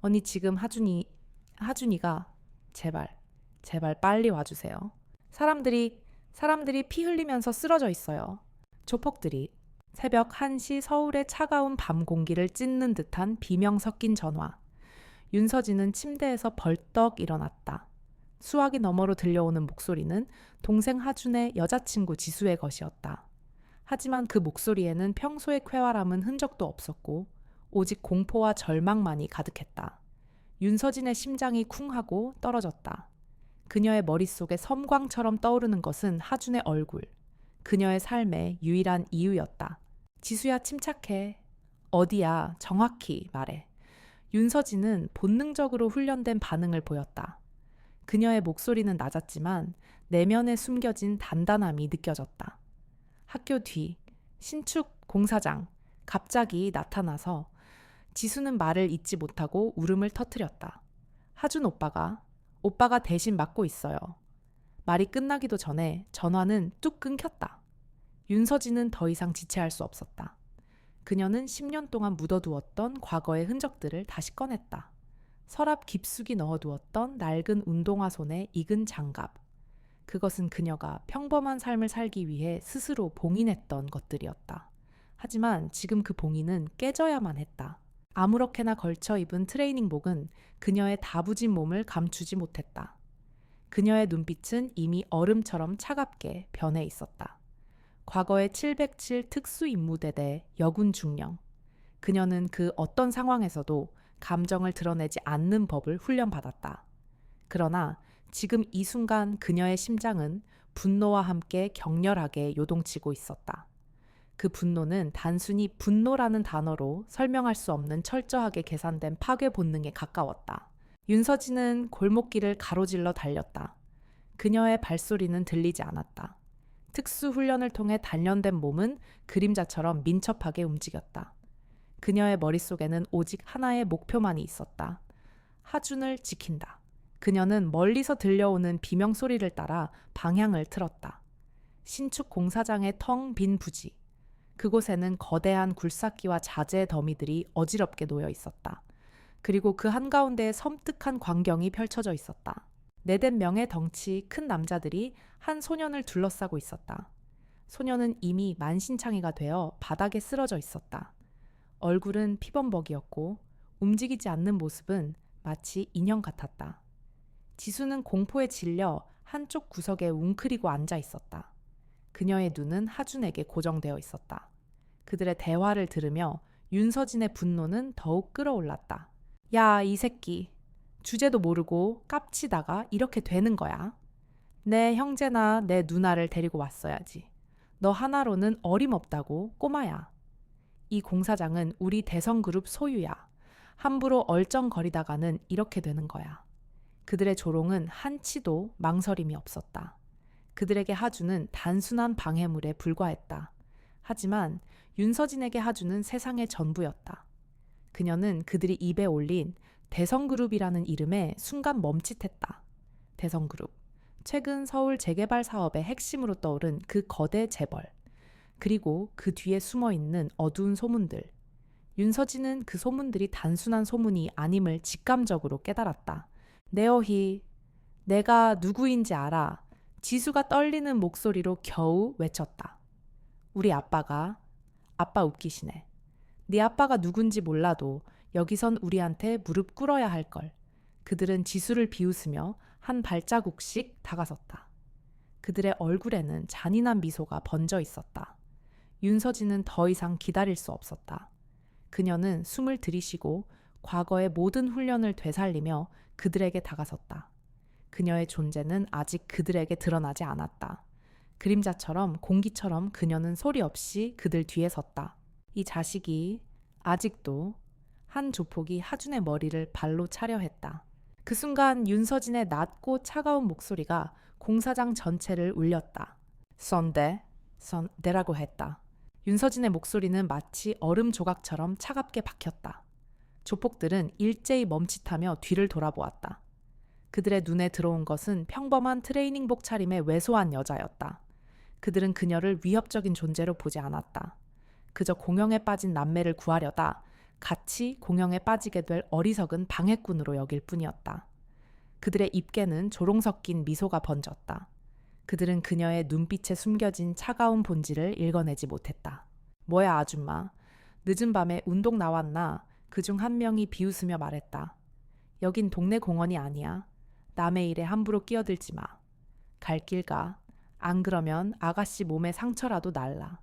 언니 지금 하준이가 제발 빨리 와주세요. 사람들이 피 흘리면서 쓰러져 있어요. 조폭들이 새벽 1시 서울의 차가운 밤 공기를 찢는 듯한 비명 섞인 전화. 윤서진은 침대에서 벌떡 일어났다. 수화기 너머로 들려오는 목소리는 동생 하준의 여자친구 지수의 것이었다. 하지만 그 목소리에는 평소의 쾌활함은 흔적도 없었고 오직 공포와 절망만이 가득했다. 윤서진의 심장이 쿵하고 떨어졌다. 그녀의 머릿속에 섬광처럼 떠오르는 것은 하준의 얼굴, 그녀의 삶의 유일한 이유였다. 지수야, 침착해. 어디야? 정확히 말해. 윤서진은 본능적으로 훈련된 반응을 보였다. 그녀의 목소리는 낮았지만 내면에 숨겨진 단단함이 느껴졌다. 학교 뒤 신축 공사장 갑자기 나타나서 지수는 말을 잇지 못하고 울음을 터뜨렸다. 하준 오빠가 대신 맡고 있어요. 말이 끝나기도 전에 전화는 뚝 끊겼다. 윤서진은 더 이상 지체할 수 없었다. 그녀는 10년 동안 묻어두었던 과거의 흔적들을 다시 꺼냈다. 서랍 깊숙이 넣어두었던 낡은 운동화 손에 익은 장갑. 그것은 그녀가 평범한 삶을 살기 위해 스스로 봉인했던 것들이었다. 하지만 지금 그 봉인은 깨져야만 했다. 아무렇게나 걸쳐 입은 트레이닝복은 그녀의 다부진 몸을 감추지 못했다. 그녀의 눈빛은 이미 얼음처럼 차갑게 변해 있었다. 과거의 707 특수임무대대 여군 중령. 그녀는 그 어떤 상황에서도 감정을 드러내지 않는 법을 훈련받았다. 그러나 지금 이 순간 그녀의 심장은 분노와 함께 격렬하게 요동치고 있었다. 그 분노는 단순히 분노라는 단어로 설명할 수 없는 철저하게 계산된 파괴 본능에 가까웠다. 윤서진은 골목길을 가로질러 달렸다. 그녀의 발소리는 들리지 않았다. 특수 훈련을 통해 단련된 몸은 그림자처럼 민첩하게 움직였다. 그녀의 머릿속에는 오직 하나의 목표만이 있었다. 하준을 지킨다. 그녀는 멀리서 들려오는 비명 소리를 따라 방향을 틀었다. 신축 공사장의 텅 빈 부지. 그곳에는 거대한 굴삭기와 자재 더미들이 어지럽게 놓여 있었다. 그리고 그 한가운데에 섬뜩한 광경이 펼쳐져 있었다. 네댓 명의 덩치 큰 남자들이 한 소년을 둘러싸고 있었다. 소년은 이미 만신창이가 되어 바닥에 쓰러져 있었다. 얼굴은 피범벅이었고 움직이지 않는 모습은 마치 인형 같았다. 지수는 공포에 질려 한쪽 구석에 웅크리고 앉아 있었다. 그녀의 눈은 하준에게 고정되어 있었다. 그들의 대화를 들으며 윤서진의 분노는 더욱 끌어올랐다. 야, 이 새끼. 주제도 모르고 깝치다가 이렇게 되는 거야. 내 형제나 내 누나를 데리고 왔어야지. 너 하나로는 어림없다고, 꼬마야. 이 공사장은 우리 대성그룹 소유야. 함부로 얼쩡거리다가는 이렇게 되는 거야. 그들의 조롱은 한치도 망설임이 없었다. 그들에게 하준은 단순한 방해물에 불과했다. 하지만 윤서진에게 하준은 세상의 전부였다. 그녀는 그들이 입에 올린 대성그룹이라는 이름에 순간 멈칫했다. 대성그룹. 최근 서울 재개발 사업의 핵심으로 떠오른 그 거대 재벌. 그리고 그 뒤에 숨어있는 어두운 소문들. 윤서진은 그 소문들이 단순한 소문이 아님을 직감적으로 깨달았다. 내어희, 내가 누구인지 알아. 지수가 떨리는 목소리로 겨우 외쳤다. 우리 아빠 웃기시네. 네 아빠가 누군지 몰라도 여기선 우리한테 무릎 꿇어야 할걸. 그들은 지수를 비웃으며 한 발자국씩 다가섰다. 그들의 얼굴에는 잔인한 미소가 번져 있었다. 윤서진은 더 이상 기다릴 수 없었다. 그녀는 숨을 들이쉬고 과거의 모든 훈련을 되살리며 그들에게 다가섰다. 그녀의 존재는 아직 그들에게 드러나지 않았다. 그림자처럼 공기처럼 그녀는 소리 없이 그들 뒤에 섰다. 이 자식이 아직도 한 조폭이 하준의 머리를 발로 차려 했다. 그 순간 윤서진의 낮고 차가운 목소리가 공사장 전체를 울렸다. 선대라고 했다. 윤서진의 목소리는 마치 얼음 조각처럼 차갑게 박혔다. 조폭들은 일제히 멈칫하며 뒤를 돌아보았다. 그들의 눈에 들어온 것은 평범한 트레이닝복 차림의 왜소한 여자였다. 그들은 그녀를 위협적인 존재로 보지 않았다. 그저 공영에 빠진 남매를 구하려다 같이 공영에 빠지게 될 어리석은 방해꾼으로 여길 뿐이었다. 그들의 입계는 조롱 섞인 미소가 번졌다. 그들은 그녀의 눈빛에 숨겨진 차가운 본질을 읽어내지 못했다. 뭐야 아줌마, 늦은 밤에 운동 나왔나? 그중 한 명이 비웃으며 말했다. 여긴 동네 공원이 아니야. 남의 일에 함부로 끼어들지 마. 갈 길 가. 안 그러면 아가씨 몸에 상처라도 날라.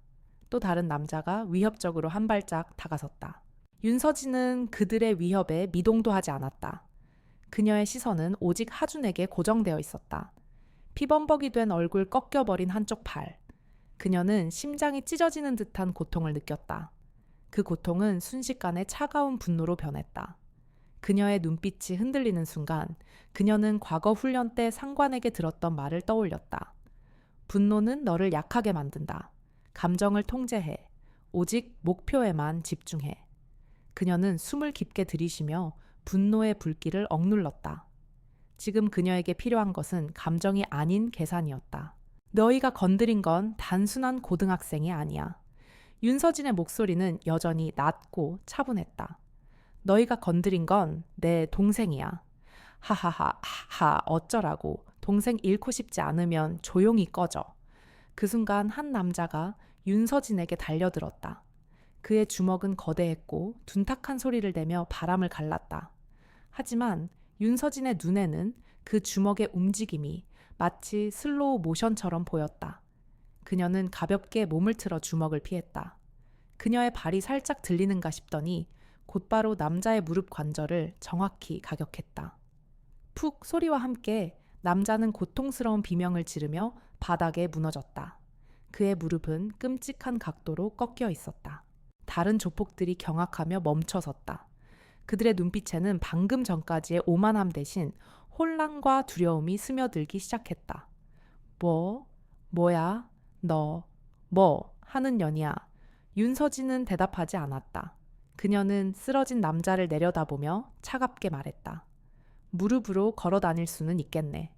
또 다른 남자가 위협적으로 한 발짝 다가섰다. 윤서진은 그들의 위협에 미동도 하지 않았다. 그녀의 시선은 오직 하준에게 고정되어 있었다. 피범벅이 된 얼굴 꺾여버린 한쪽 팔. 그녀는 심장이 찢어지는 듯한 고통을 느꼈다. 그 고통은 순식간에 차가운 분노로 변했다. 그녀의 눈빛이 흔들리는 순간 그녀는 과거 훈련 때 상관에게 들었던 말을 떠올렸다. 분노는 너를 약하게 만든다. 감정을 통제해. 오직 목표에만 집중해. 그녀는 숨을 깊게 들이쉬며 분노의 불길을 억눌렀다. 지금 그녀에게 필요한 것은 감정이 아닌 계산이었다. 너희가 건드린 건 단순한 고등학생이 아니야. 윤서진의 목소리는 여전히 낮고 차분했다. 너희가 건드린 건 내 동생이야. 하하하, 하하, 어쩌라고. 동생 잃고 싶지 않으면 조용히 꺼져. 그 순간 한 남자가 윤서진에게 달려들었다. 그의 주먹은 거대했고 둔탁한 소리를 내며 바람을 갈랐다. 하지만 윤서진의 눈에는 그 주먹의 움직임이 마치 슬로우 모션처럼 보였다. 그녀는 가볍게 몸을 틀어 주먹을 피했다. 그녀의 발이 살짝 들리는가 싶더니 곧바로 남자의 무릎 관절을 정확히 가격했다. 푹 소리와 함께 남자는 고통스러운 비명을 지르며 바닥에 무너졌다. 그의 무릎은 끔찍한 각도로 꺾여 있었다. 다른 조폭들이 경악하며 멈춰섰다. 그들의 눈빛에는 방금 전까지의 오만함 대신 혼란과 두려움이 스며들기 시작했다. 뭐야? 너, 하는 년이야. 윤서진은 대답하지 않았다. 그녀는 쓰러진 남자를 내려다보며 차갑게 말했다. 무릎으로 걸어 다닐 수는 있겠네.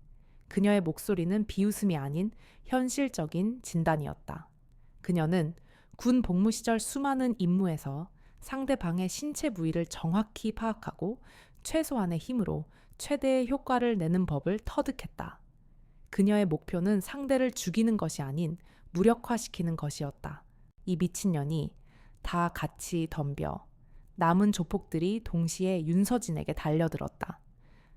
그녀의 목소리는 비웃음이 아닌 현실적인 진단이었다. 그녀는 군 복무 시절 수많은 임무에서 상대방의 신체 부위를 정확히 파악하고 최소한의 힘으로 최대의 효과를 내는 법을 터득했다. 그녀의 목표는 상대를 죽이는 것이 아닌 무력화시키는 것이었다. 이 미친년이 다 같이 덤벼 남은 조폭들이 동시에 윤서진에게 달려들었다.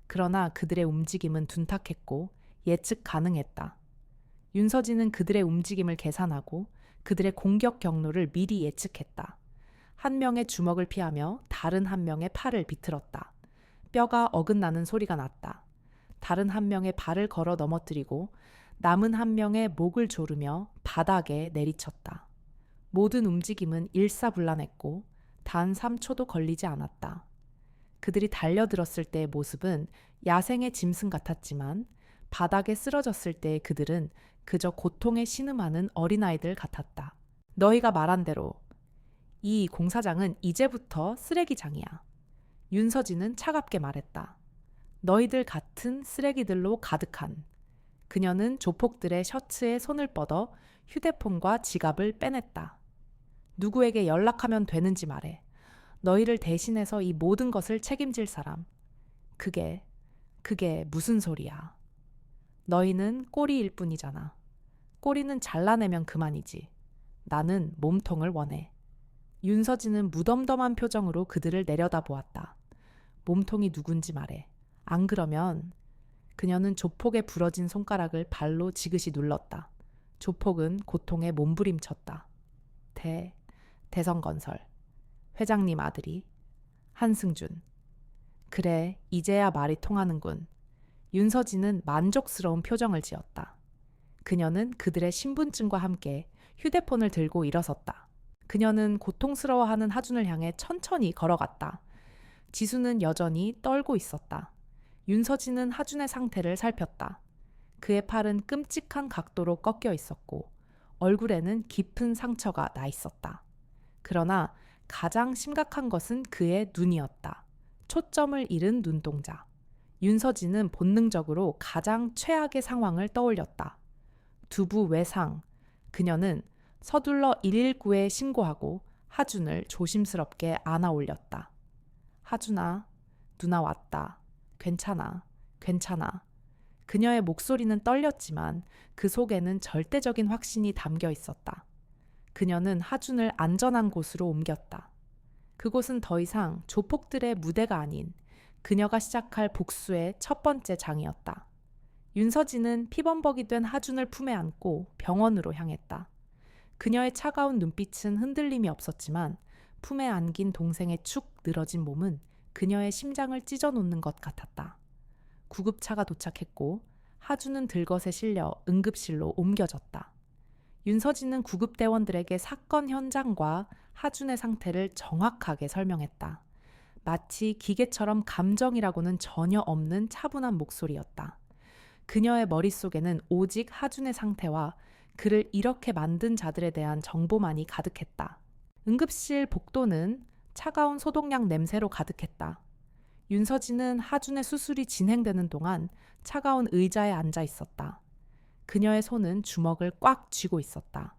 그러나 그들의 움직임은 둔탁했고 예측 가능했다. 윤서진은 그들의 움직임을 계산하고 그들의 공격 경로를 미리 예측했다. 한 명의 주먹을 피하며 다른 한 명의 팔을 비틀었다. 뼈가 어긋나는 소리가 났다. 다른 한 명의 발을 걸어 넘어뜨리고 남은 한 명의 목을 조르며 바닥에 내리쳤다. 모든 움직임은 일사불란했고 단 3초도 걸리지 않았다. 그들이 달려들었을 때의 모습은 야생의 짐승 같았지만 바닥에 쓰러졌을 때의 그들은 그저 고통에 신음하는 어린아이들 같았다. 너희가 말한 대로 이 공사장은 이제부터 쓰레기장이야. 윤서진은 차갑게 말했다. 너희들 같은 쓰레기들로 가득한. 그녀는 조폭들의 셔츠에 손을 뻗어 휴대폰과 지갑을 빼냈다. 누구에게 연락하면 되는지 말해. 너희를 대신해서 이 모든 것을 책임질 사람. 그게 무슨 소리야. 너희는 꼬리일 뿐이잖아. 꼬리는 잘라내면 그만이지. 나는 몸통을 원해. 윤서진은 무덤덤한 표정으로 그들을 내려다보았다. 몸통이 누군지 말해. 안 그러면. 그녀는 조폭의 부러진 손가락을 발로 지그시 눌렀다. 조폭은 고통에 몸부림쳤다. 대성건설. 회장님 아들이. 한승준. 그래, 이제야 말이 통하는군. 윤서진은 만족스러운 표정을 지었다. 그녀는 그들의 신분증과 함께 휴대폰을 들고 일어섰다. 그녀는 고통스러워하는 하준을 향해 천천히 걸어갔다. 지수는 여전히 떨고 있었다. 윤서진은 하준의 상태를 살폈다. 그의 팔은 끔찍한 각도로 꺾여 있었고 얼굴에는 깊은 상처가 나 있었다. 그러나 가장 심각한 것은 그의 눈이었다. 초점을 잃은 눈동자. 윤서진은 본능적으로 가장 최악의 상황을 떠올렸다. 두부 외상. 그녀는 서둘러 119에 신고하고 하준을 조심스럽게 안아 올렸다. 하준아, 누나 왔다. 괜찮아, 괜찮아. 그녀의 목소리는 떨렸지만 그 속에는 절대적인 확신이 담겨 있었다. 그녀는 하준을 안전한 곳으로 옮겼다. 그곳은 더 이상 조폭들의 무대가 아닌 그녀가 시작할 복수의 첫 번째 장이었다. 윤서진은 피범벅이 된 하준을 품에 안고 병원으로 향했다. 그녀의 차가운 눈빛은 흔들림이 없었지만 품에 안긴 동생의 축 늘어진 몸은 그녀의 심장을 찢어놓는 것 같았다. 구급차가 도착했고 하준은 들것에 실려 응급실로 옮겨졌다. 윤서진은 구급대원들에게 사건 현장과 하준의 상태를 정확하게 설명했다. 마치 기계처럼 감정이라고는 전혀 없는 차분한 목소리였다. 그녀의 머릿속에는 오직 하준의 상태와 그를 이렇게 만든 자들에 대한 정보만이 가득했다. 응급실 복도는 차가운 소독약 냄새로 가득했다. 윤서진은 하준의 수술이 진행되는 동안 차가운 의자에 앉아 있었다. 그녀의 손은 주먹을 꽉 쥐고 있었다.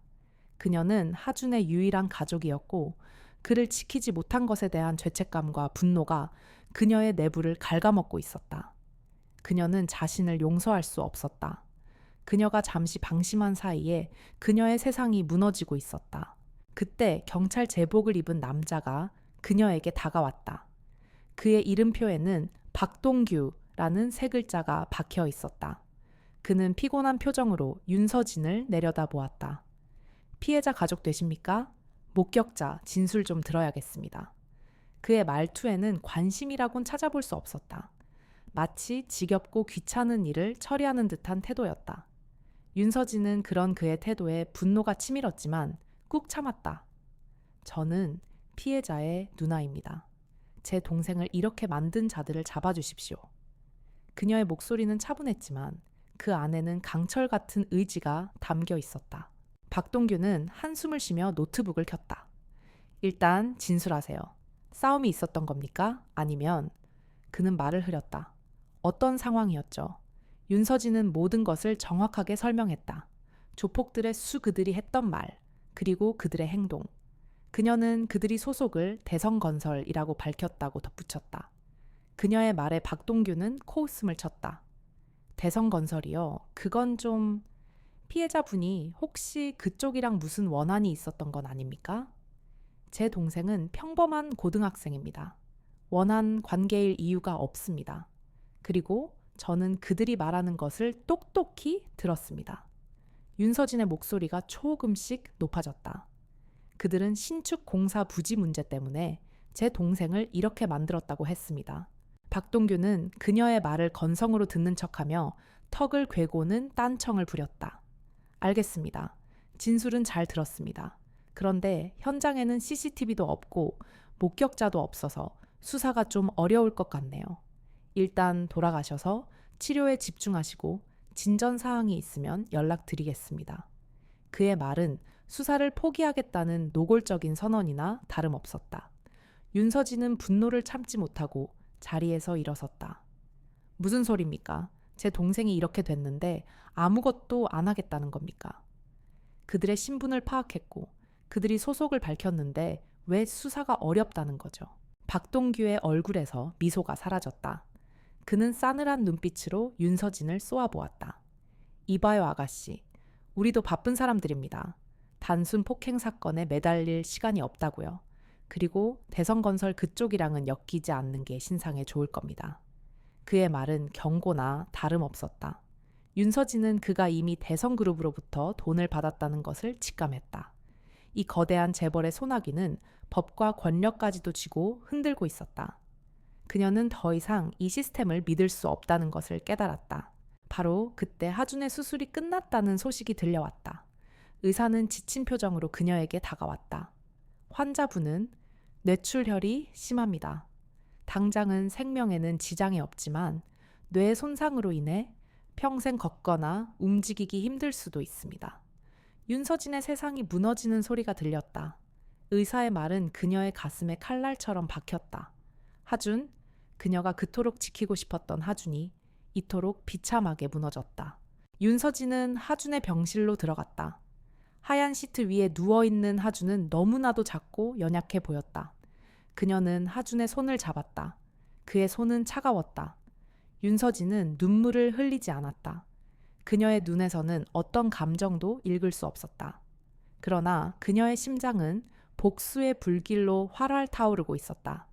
그녀는 하준의 유일한 가족이었고 그를 지키지 못한 것에 대한 죄책감과 분노가 그녀의 내부를 갉아먹고 있었다. 그녀는 자신을 용서할 수 없었다. 그녀가 잠시 방심한 사이에 그녀의 세상이 무너지고 있었다. 그때 경찰 제복을 입은 남자가 그녀에게 다가왔다. 그의 이름표에는 박동규라는 세 글자가 박혀 있었다. 그는 피곤한 표정으로 윤서진을 내려다보았다. 피해자 가족 되십니까? 목격자 진술 좀 들어야겠습니다. 그의 말투에는 관심이라곤 찾아볼 수 없었다. 마치 지겹고 귀찮은 일을 처리하는 듯한 태도였다. 윤서진은 그런 그의 태도에 분노가 치밀었지만 꾹 참았다. 저는 피해자의 누나입니다. 제 동생을 이렇게 만든 자들을 잡아주십시오. 그녀의 목소리는 차분했지만 그 안에는 강철 같은 의지가 담겨 있었다. 박동규는 한숨을 쉬며 노트북을 켰다. 일단 진술하세요. 싸움이 있었던 겁니까? 아니면 그는 말을 흐렸다. 어떤 상황이었죠? 윤서진은 모든 것을 정확하게 설명했다. 조폭들의 그들이 했던 말, 그리고 그들의 행동. 그녀는 그들이 소속을 대성건설이라고 밝혔다고 덧붙였다. 그녀의 말에 박동규는 코웃음을 쳤다. 대성건설이요? 그건 좀... 피해자분이 혹시 그쪽이랑 무슨 원한이 있었던 건 아닙니까? 제 동생은 평범한 고등학생입니다. 원한 관계일 이유가 없습니다. 그리고 저는 그들이 말하는 것을 똑똑히 들었습니다. 윤서진의 목소리가 조금씩 높아졌다. 그들은 신축 공사 부지 문제 때문에 제 동생을 이렇게 만들었다고 했습니다. 박동규는 그녀의 말을 건성으로 듣는 척하며 턱을 괴고는 딴청을 부렸다. 알겠습니다. 진술은 잘 들었습니다. 그런데 현장에는 CCTV도 없고 목격자도 없어서 수사가 좀 어려울 것 같네요. 일단 돌아가셔서 치료에 집중하시고 진전 사항이 있으면 연락드리겠습니다. 그의 말은 수사를 포기하겠다는 노골적인 선언이나 다름없었다. 윤서진은 분노를 참지 못하고 자리에서 일어섰다. 무슨 소리입니까? 제 동생이 이렇게 됐는데 아무것도 안 하겠다는 겁니까? 그들의 신분을 파악했고 그들이 소속을 밝혔는데 왜 수사가 어렵다는 거죠? 박동규의 얼굴에서 미소가 사라졌다. 그는 싸늘한 눈빛으로 윤서진을 쏘아보았다. 이봐요 아가씨, 우리도 바쁜 사람들입니다. 단순 폭행 사건에 매달릴 시간이 없다고요. 그리고 대성건설 그쪽이랑은 엮이지 않는 게 신상에 좋을 겁니다. 그의 말은 경고나 다름없었다. 윤서진은 그가 이미 대성그룹으로부터 돈을 받았다는 것을 직감했다. 이 거대한 재벌의 소나기는 법과 권력까지도 쥐고 흔들고 있었다. 그녀는 더 이상 이 시스템을 믿을 수 없다는 것을 깨달았다. 바로 그때 하준의 수술이 끝났다는 소식이 들려왔다. 의사는 지친 표정으로 그녀에게 다가왔다. 환자분은 뇌출혈이 심합니다. 당장은 생명에는 지장이 없지만 뇌 손상으로 인해 평생 걷거나 움직이기 힘들 수도 있습니다. 윤서진의 세상이 무너지는 소리가 들렸다. 의사의 말은 그녀의 가슴에 칼날처럼 박혔다. 하준, 그녀가 그토록 지키고 싶었던 하준이 이토록 비참하게 무너졌다. 윤서진은 하준의 병실로 들어갔다. 하얀 시트 위에 누워있는 하준은 너무나도 작고 연약해 보였다. 그녀는 하준의 손을 잡았다. 그의 손은 차가웠다. 윤서진은 눈물을 흘리지 않았다. 그녀의 눈에서는 어떤 감정도 읽을 수 없었다. 그러나 그녀의 심장은 복수의 불길로 활활 타오르고 있었다.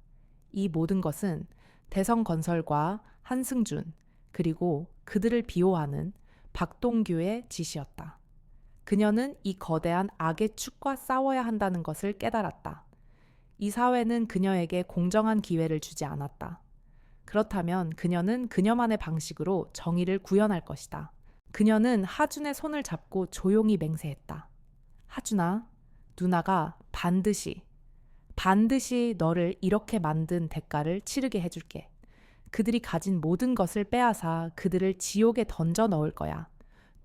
이 모든 것은 대성건설과 한승준, 그리고 그들을 비호하는 박동규의 짓이었다. 그녀는 이 거대한 악의 축과 싸워야 한다는 것을 깨달았다. 이 사회는 그녀에게 공정한 기회를 주지 않았다. 그렇다면 그녀는 그녀만의 방식으로 정의를 구현할 것이다. 그녀는 하준의 손을 잡고 조용히 맹세했다. 하준아, 누나가 반드시 너를 이렇게 만든 대가를 치르게 해줄게. 그들이 가진 모든 것을 빼앗아 그들을 지옥에 던져 넣을 거야.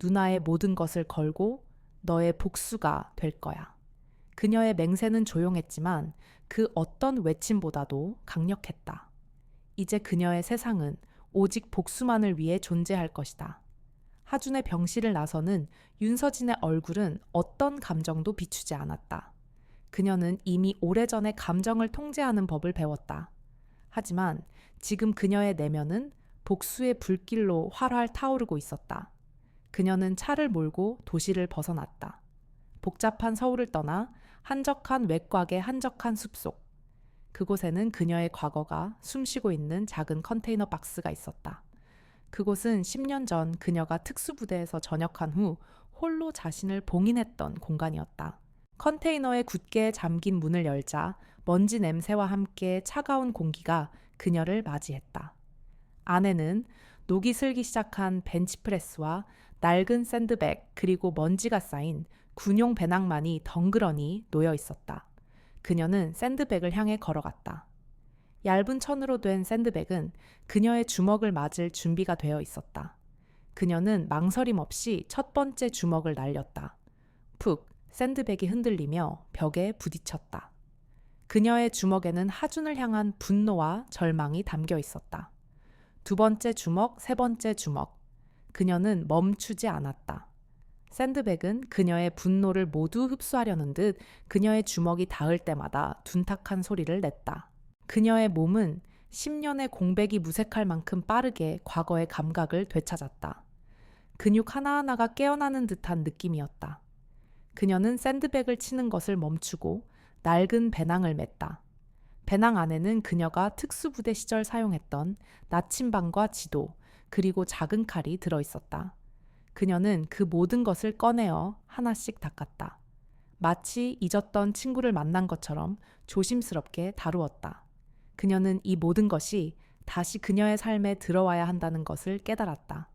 누나의 모든 것을 걸고 너의 복수가 될 거야. 그녀의 맹세는 조용했지만 그 어떤 외침보다도 강력했다. 이제 그녀의 세상은 오직 복수만을 위해 존재할 것이다. 하준의 병실을 나서는 윤서진의 얼굴은 어떤 감정도 비추지 않았다. 그녀는 이미 오래전에 감정을 통제하는 법을 배웠다. 하지만 지금 그녀의 내면은 복수의 불길로 활활 타오르고 있었다. 그녀는 차를 몰고 도시를 벗어났다. 복잡한 서울을 떠나 한적한 외곽의 한적한 숲속. 그곳에는 그녀의 과거가 숨쉬고 있는 작은 컨테이너 박스가 있었다. 그곳은 10년 전 그녀가 특수부대에서 전역한 후 홀로 자신을 봉인했던 공간이었다. 컨테이너에 굳게 잠긴 문을 열자 먼지 냄새와 함께 차가운 공기가 그녀를 맞이했다. 안에는 녹이 슬기 시작한 벤치프레스와 낡은 샌드백 그리고 먼지가 쌓인 군용 배낭만이 덩그러니 놓여 있었다. 그녀는 샌드백을 향해 걸어갔다. 얇은 천으로 된 샌드백은 그녀의 주먹을 맞을 준비가 되어 있었다. 그녀는 망설임 없이 첫 번째 주먹을 날렸다. 푹 샌드백이 흔들리며 벽에 부딪혔다. 그녀의 주먹에는 하준을 향한 분노와 절망이 담겨 있었다. 두 번째 주먹, 세 번째 주먹. 그녀는 멈추지 않았다. 샌드백은 그녀의 분노를 모두 흡수하려는 듯 그녀의 주먹이 닿을 때마다 둔탁한 소리를 냈다. 그녀의 몸은 10년의 공백이 무색할 만큼 빠르게 과거의 감각을 되찾았다. 근육 하나하나가 깨어나는 듯한 느낌이었다. 그녀는 샌드백을 치는 것을 멈추고 낡은 배낭을 맸다. 배낭 안에는 그녀가 특수부대 시절 사용했던 나침반과 지도, 그리고 작은 칼이 들어있었다. 그녀는 그 모든 것을 꺼내어 하나씩 닦았다. 마치 잊었던 친구를 만난 것처럼 조심스럽게 다루었다. 그녀는 이 모든 것이 다시 그녀의 삶에 들어와야 한다는 것을 깨달았다.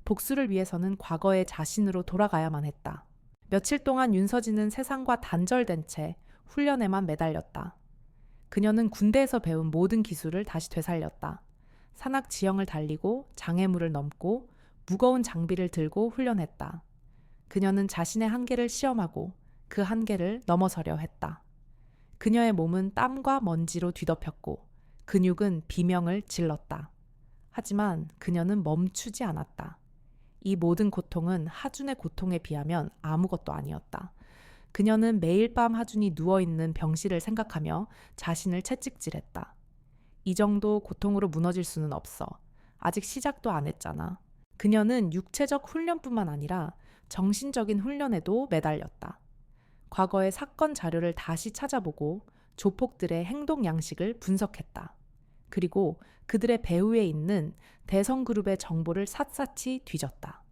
복수를 위해서는 과거의 자신으로 돌아가야만 했다. 며칠 동안 윤서진은 세상과 단절된 채 훈련에만 매달렸다. 그녀는 군대에서 배운 모든 기술을 다시 되살렸다. 산악 지형을 달리고 장애물을 넘고 무거운 장비를 들고 훈련했다. 그녀는 자신의 한계를 시험하고 그 한계를 넘어서려 했다. 그녀의 몸은 땀과 먼지로 뒤덮였고 근육은 비명을 질렀다. 하지만 그녀는 멈추지 않았다. 이 모든 고통은 하준의 고통에 비하면 아무것도 아니었다. 그녀는 매일 밤 하준이 누워있는 병실을 생각하며 자신을 채찍질했다. 이 정도 고통으로 무너질 수는 없어. 아직 시작도 안 했잖아. 그녀는 육체적 훈련뿐만 아니라 정신적인 훈련에도 매달렸다. 과거의 사건 자료를 다시 찾아보고 조폭들의 행동 양식을 분석했다. 그리고 그들의 배후에 있는 대성그룹의 정보를 샅샅이 뒤졌다.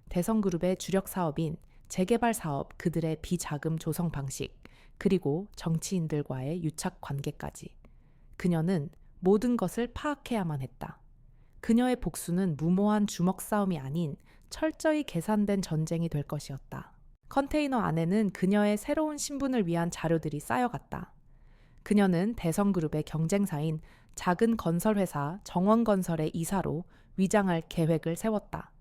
대성그룹의 주력 사업인 재개발 사업, 그들의 비자금 조성 방식, 그리고 정치인들과의 유착 관계까지. 그녀는 모든 것을 파악해야만 했다. 그녀의 복수는 무모한 주먹 싸움이 아닌 철저히 계산된 전쟁이 될 것이었다. 컨테이너 안에는 그녀의 새로운 신분을 위한 자료들이 쌓여갔다. 그녀는 대성그룹의 경쟁사인 작은 건설회사 정원건설의 이사로 위장할 계획을 세웠다.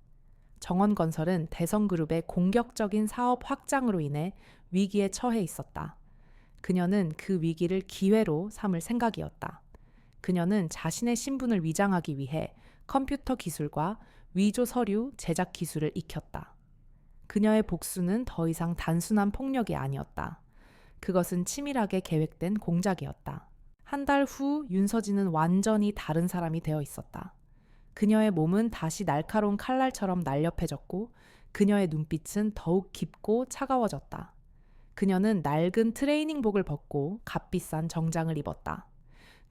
정원건설은 대성그룹의 공격적인 사업 확장으로 인해 위기에 처해 있었다. 그녀는 그 위기를 기회로 삼을 생각이었다. 그녀는 자신의 신분을 위장하기 위해 컴퓨터 기술과 위조 서류 제작 기술을 익혔다. 그녀의 복수는 더 이상 단순한 폭력이 아니었다. 그것은 치밀하게 계획된 공작이었다. 한 달 후 윤서진은 완전히 다른 사람이 되어 있었다. 그녀의 몸은 다시 날카로운 칼날처럼 날렵해졌고 그녀의 눈빛은 더욱 깊고 차가워졌다. 그녀는 낡은 트레이닝복을 벗고 값비싼 정장을 입었다.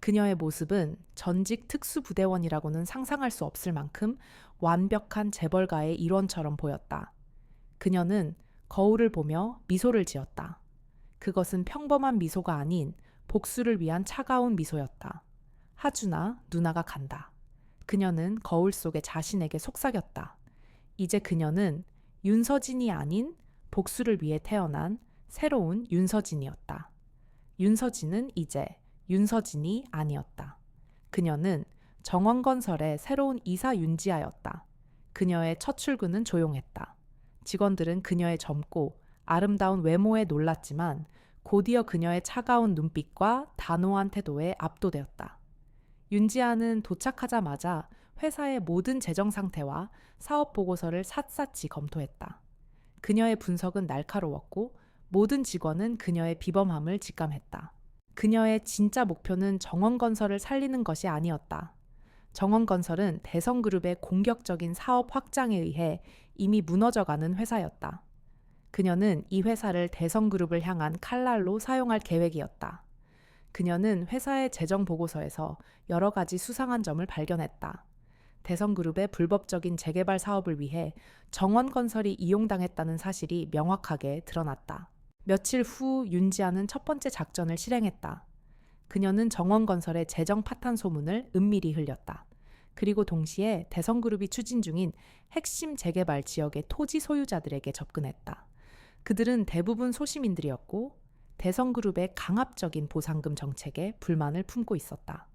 그녀의 모습은 전직 특수부대원이라고는 상상할 수 없을 만큼 완벽한 재벌가의 일원처럼 보였다. 그녀는 거울을 보며 미소를 지었다. 그것은 평범한 미소가 아닌 복수를 위한 차가운 미소였다. 하준아, 누나가 간다. 그녀는 거울 속에 자신에게 속삭였다. 이제 그녀는 윤서진이 아닌 복수를 위해 태어난 새로운 윤서진이었다. 윤서진은 이제 윤서진이 아니었다. 그녀는 정원건설의 새로운 이사 윤지아였다. 그녀의 첫 출근은 조용했다. 직원들은 그녀의 젊고 아름다운 외모에 놀랐지만 곧이어 그녀의 차가운 눈빛과 단호한 태도에 압도되었다. 윤지아는 도착하자마자 회사의 모든 재정 상태와 사업 보고서를 샅샅이 검토했다. 그녀의 분석은 날카로웠고 모든 직원은 그녀의 비범함을 직감했다. 그녀의 진짜 목표는 정원건설을 살리는 것이 아니었다. 정원건설은 대성그룹의 공격적인 사업 확장에 의해 이미 무너져가는 회사였다. 그녀는 이 회사를 대성그룹을 향한 칼날로 사용할 계획이었다. 그녀는 회사의 재정 보고서에서 여러 가지 수상한 점을 발견했다. 대성그룹의 불법적인 재개발 사업을 위해 정원건설이 이용당했다는 사실이 명확하게 드러났다. 며칠 후 윤지아는 첫 번째 작전을 실행했다. 그녀는 정원건설의 재정 파탄 소문을 은밀히 흘렸다. 그리고 동시에 대성그룹이 추진 중인 핵심 재개발 지역의 토지 소유자들에게 접근했다. 그들은 대부분 소시민들이었고 대성그룹의 강압적인 보상금 정책에 불만을 품고 있었다.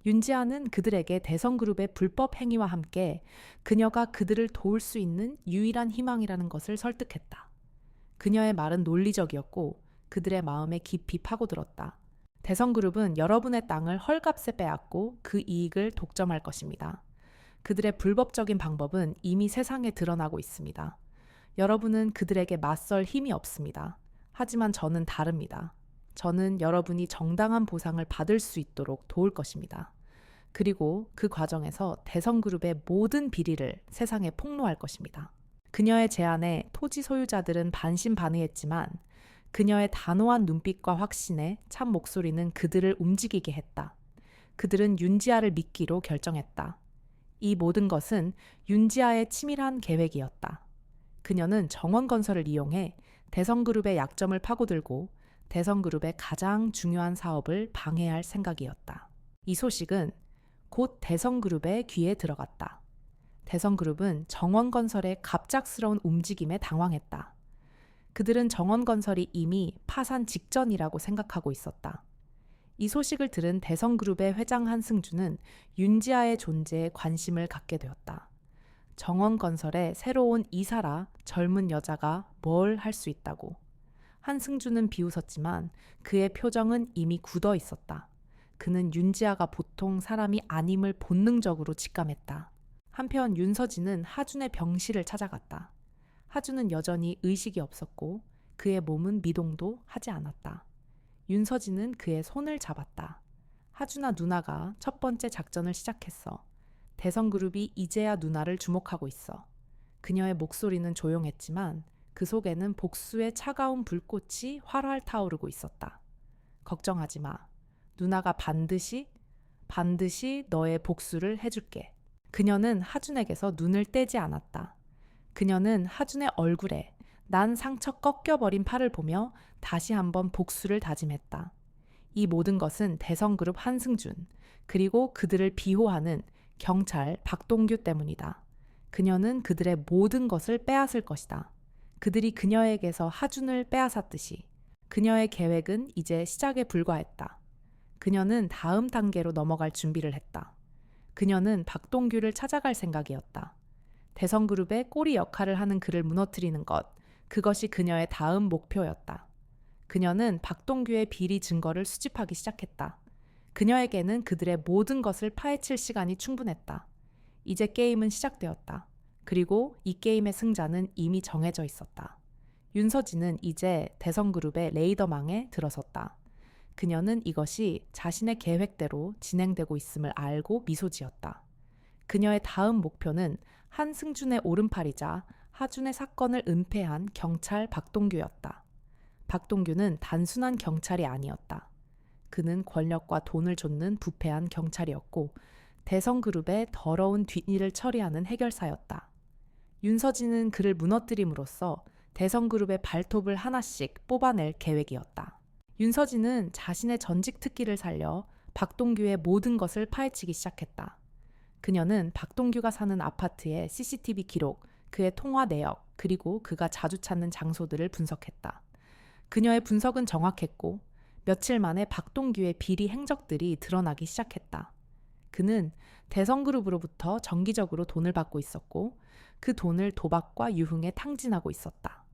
윤지아는 그들에게 대성그룹의 불법 행위와 함께 그녀가 그들을 도울 수 있는 유일한 희망이라는 것을 설득했다. 그녀의 말은 논리적이었고 그들의 마음에 깊이 파고들었다. 대성그룹은 여러분의 땅을 헐값에 빼앗고 그 이익을 독점할 것입니다. 그들의 불법적인 방법은 이미 세상에 드러나고 있습니다. 여러분은 그들에게 맞설 힘이 없습니다. 하지만 저는 다릅니다. 저는 여러분이 정당한 보상을 받을 수 있도록 도울 것입니다. 그리고 그 과정에서 대성그룹의 모든 비리를 세상에 폭로할 것입니다. 그녀의 제안에 토지 소유자들은 반신반의했지만 그녀의 단호한 눈빛과 확신에 찬 목소리는 그들을 움직이게 했다. 그들은 윤지아를 믿기로 결정했다. 이 모든 것은 윤지아의 치밀한 계획이었다. 그녀는 정원건설을 이용해 대성그룹의 약점을 파고들고 대성그룹의 가장 중요한 사업을 방해할 생각이었다. 이 소식은 곧 대성그룹의 귀에 들어갔다. 대성그룹은 정원건설의 갑작스러운 움직임에 당황했다. 그들은 정원건설이 이미 파산 직전이라고 생각하고 있었다. 이 소식을 들은 대성그룹의 회장 한승주는 윤지아의 존재에 관심을 갖게 되었다. 정원건설의 새로운 이사라 젊은 여자가 뭘 할 수 있다고. 한승주는 비웃었지만 그의 표정은 이미 굳어 있었다. 그는 윤지아가 보통 사람이 아님을 본능적으로 직감했다. 한편 윤서진은 하준의 병실을 찾아갔다. 하준은 여전히 의식이 없었고 그의 몸은 미동도 하지 않았다. 윤서진은 그의 손을 잡았다. 하준아, 누나가 첫 번째 작전을 시작했어. 대성그룹이 이제야 누나를 주목하고 있어. 그녀의 목소리는 조용했지만 그 속에는 복수의 차가운 불꽃이 활활 타오르고 있었다. 걱정하지 마. 누나가 반드시 너의 복수를 해줄게. 그녀는 하준에게서 눈을 떼지 않았다. 그녀는 하준의 얼굴에 난 상처 꺾여버린 팔을 보며 다시 한번 복수를 다짐했다. 이 모든 것은 대성그룹 한승준, 그리고 그들을 비호하는 경찰 박동규 때문이다. 그녀는 그들의 모든 것을 빼앗을 것이다. 그들이 그녀에게서 하준을 빼앗았듯이. 그녀의 계획은 이제 시작에 불과했다. 그녀는 다음 단계로 넘어갈 준비를 했다. 그녀는 박동규를 찾아갈 생각이었다. 대성그룹의 꼬리 역할을 하는 그를 무너뜨리는 것, 그것이 그녀의 다음 목표였다. 그녀는 박동규의 비리 증거를 수집하기 시작했다. 그녀에게는 그들의 모든 것을 파헤칠 시간이 충분했다. 이제 게임은 시작되었다. 그리고 이 게임의 승자는 이미 정해져 있었다. 윤서진은 이제 대성그룹의 레이더망에 들어섰다. 그녀는 이것이 자신의 계획대로 진행되고 있음을 알고 미소 지었다. 그녀의 다음 목표는 한승준의 오른팔이자 하준의 사건을 은폐한 경찰 박동규였다. 박동규는 단순한 경찰이 아니었다. 그는 권력과 돈을 좇는 부패한 경찰이었고 대성그룹의 더러운 뒷일을 처리하는 해결사였다. 윤서진은 그를 무너뜨림으로써 대성그룹의 발톱을 하나씩 뽑아낼 계획이었다. 윤서진은 자신의 전직 특기를 살려 박동규의 모든 것을 파헤치기 시작했다. 그녀는 박동규가 사는 아파트의 CCTV 기록, 그의 통화 내역, 그리고 그가 자주 찾는 장소들을 분석했다. 그녀의 분석은 정확했고 며칠 만에 박동규의 비리 행적들이 드러나기 시작했다. 그는 대성그룹으로부터 정기적으로 돈을 받고 있었고 그 돈을 도박과 유흥에 탕진하고 있었다.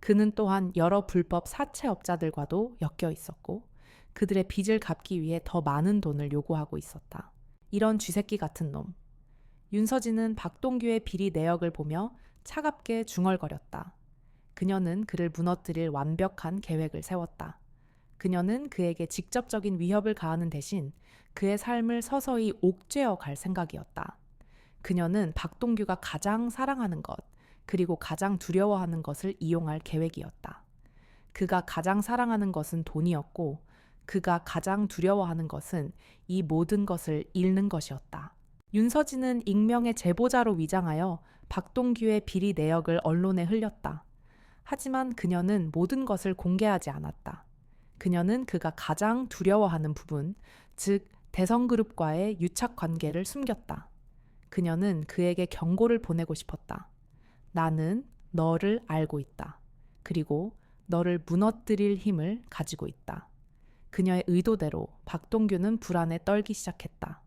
그는 또한 여러 불법 사채업자들과도 엮여 있었고 그들의 빚을 갚기 위해 더 많은 돈을 요구하고 있었다. 이런 쥐새끼 같은 놈. 윤서진은 박동규의 비리 내역을 보며 차갑게 중얼거렸다. 그녀는 그를 무너뜨릴 완벽한 계획을 세웠다. 그녀는 그에게 직접적인 위협을 가하는 대신 그의 삶을 서서히 옥죄어 갈 생각이었다. 그녀는 박동규가 가장 사랑하는 것, 그리고 가장 두려워하는 것을 이용할 계획이었다. 그가 가장 사랑하는 것은 돈이었고, 그가 가장 두려워하는 것은 이 모든 것을 잃는 것이었다. 윤서진은 익명의 제보자로 위장하여 박동규의 비리 내역을 언론에 흘렸다. 하지만 그녀는 모든 것을 공개하지 않았다. 그녀는 그가 가장 두려워하는 부분, 즉 대성그룹과의 유착 관계를 숨겼다. 그녀는 그에게 경고를 보내고 싶었다. 나는 너를 알고 있다. 그리고 너를 무너뜨릴 힘을 가지고 있다. 그녀의 의도대로 박동규는 불안에 떨기 시작했다.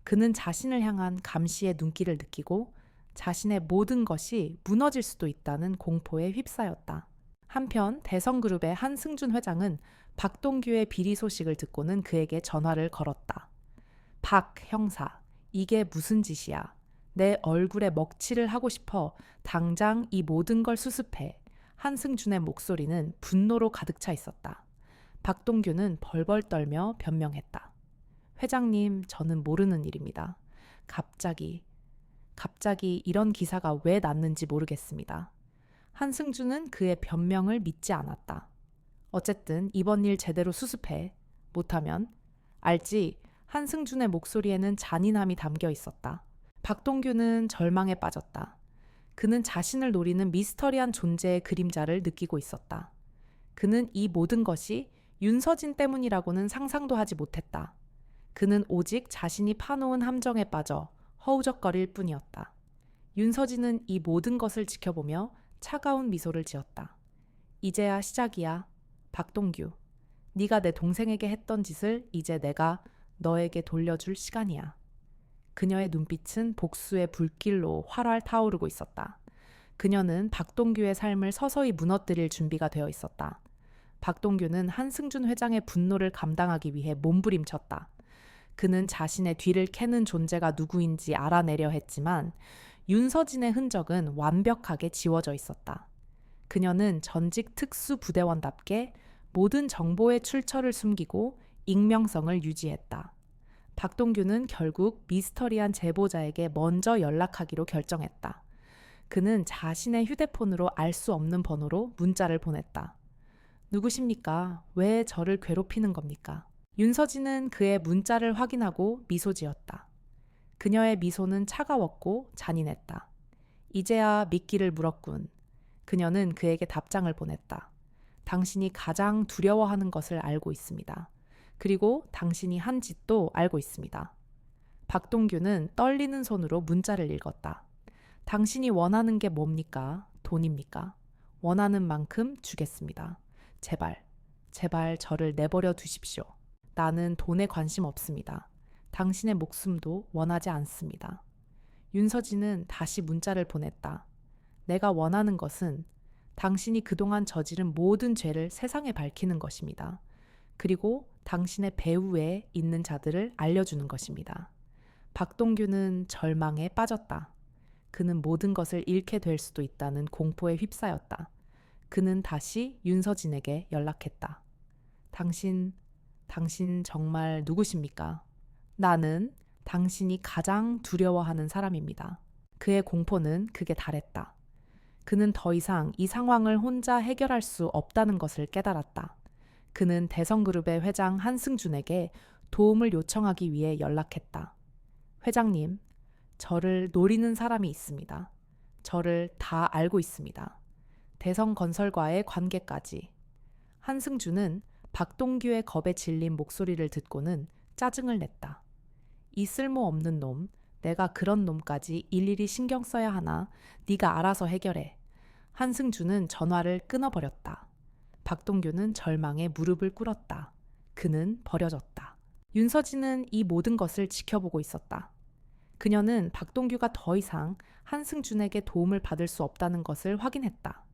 그는 자신을 향한 감시의 눈길을 느끼고 자신의 모든 것이 무너질 수도 있다는 공포에 휩싸였다. 한편 대성그룹의 한승준 회장은 박동규의 비리 소식을 듣고는 그에게 전화를 걸었다. 박 형사, 이게 무슨 짓이야? 내 얼굴에 먹칠을 하고 싶어 당장 이 모든 걸 수습해. 한승준의 목소리는 분노로 가득 차 있었다. 박동규는 벌벌 떨며 변명했다. 회장님, 저는 모르는 일입니다. 갑자기 이런 기사가 왜 났는지 모르겠습니다. 한승준은 그의 변명을 믿지 않았다. 어쨌든 이번 일 제대로 수습해. 못하면 알지? 한승준의 목소리에는 잔인함이 담겨 있었다. 박동규는 절망에 빠졌다. 그는 자신을 노리는 미스터리한 존재의 그림자를 느끼고 있었다. 그는 이 모든 것이 윤서진 때문이라고는 상상도 하지 못했다. 그는 오직 자신이 파놓은 함정에 빠져 허우적거릴 뿐이었다. 윤서진은 이 모든 것을 지켜보며 차가운 미소를 지었다. 이제야 시작이야. 박동규, 네가 내 동생에게 했던 짓을 이제 내가 너에게 돌려줄 시간이야. 그녀의 눈빛은 복수의 불길로 활활 타오르고 있었다. 그녀는 박동규의 삶을 서서히 무너뜨릴 준비가 되어 있었다. 박동규는 한승준 회장의 분노를 감당하기 위해 몸부림쳤다. 그는 자신의 뒤를 캐는 존재가 누구인지 알아내려 했지만 윤서진의 흔적은 완벽하게 지워져 있었다. 그녀는 전직 특수부대원답게 모든 정보의 출처를 숨기고 익명성을 유지했다. 박동규는 결국 미스터리한 제보자에게 먼저 연락하기로 결정했다. 그는 자신의 휴대폰으로 알 수 없는 번호로 문자를 보냈다. 누구십니까? 왜 저를 괴롭히는 겁니까? 윤서진은 그의 문자를 확인하고 미소 지었다. 그녀의 미소는 차가웠고 잔인했다. 이제야 미끼를 물었군. 그녀는 그에게 답장을 보냈다. 당신이 가장 두려워하는 것을 알고 있습니다. 그리고 당신이 한 짓도 알고 있습니다. 박동규는 떨리는 손으로 문자를 읽었다. 당신이 원하는 게 뭡니까? 돈입니까? 원하는 만큼 주겠습니다. 제발 저를 내버려 두십시오. 나는 돈에 관심 없습니다. 당신의 목숨도 원하지 않습니다. 윤서진은 다시 문자를 보냈다. 내가 원하는 것은 당신이 그동안 저지른 모든 죄를 세상에 밝히는 것입니다. 그리고 당신의 배후에 있는 자들을 알려주는 것입니다. 박동규는 절망에 빠졌다. 그는 모든 것을 잃게 될 수도 있다는 공포에 휩싸였다. 그는 다시 윤서진에게 연락했다. 당신 정말 누구십니까? 나는 당신이 가장 두려워하는 사람입니다. 그의 공포는 극에 달했다. 그는 더 이상 이 상황을 혼자 해결할 수 없다는 것을 깨달았다. 그는 대성그룹의 회장 한승준에게 도움을 요청하기 위해 연락했다. 회장님, 저를 노리는 사람이 있습니다. 저를 다 알고 있습니다. 대성건설과의 관계까지. 한승준은 박동규의 겁에 질린 목소리를 듣고는 짜증을 냈다. 이 쓸모없는 놈, 내가 그런 놈까지 일일이 신경 써야 하나? 네가 알아서 해결해. 한승준은 전화를 끊어버렸다. 박동규는 절망에 무릎을 꿇었다. 그는 버려졌다. 윤서진은 이 모든 것을 지켜보고 있었다. 그녀는 박동규가 더 이상 한승준에게 도움을 받을 수 없다는 것을 확인했다.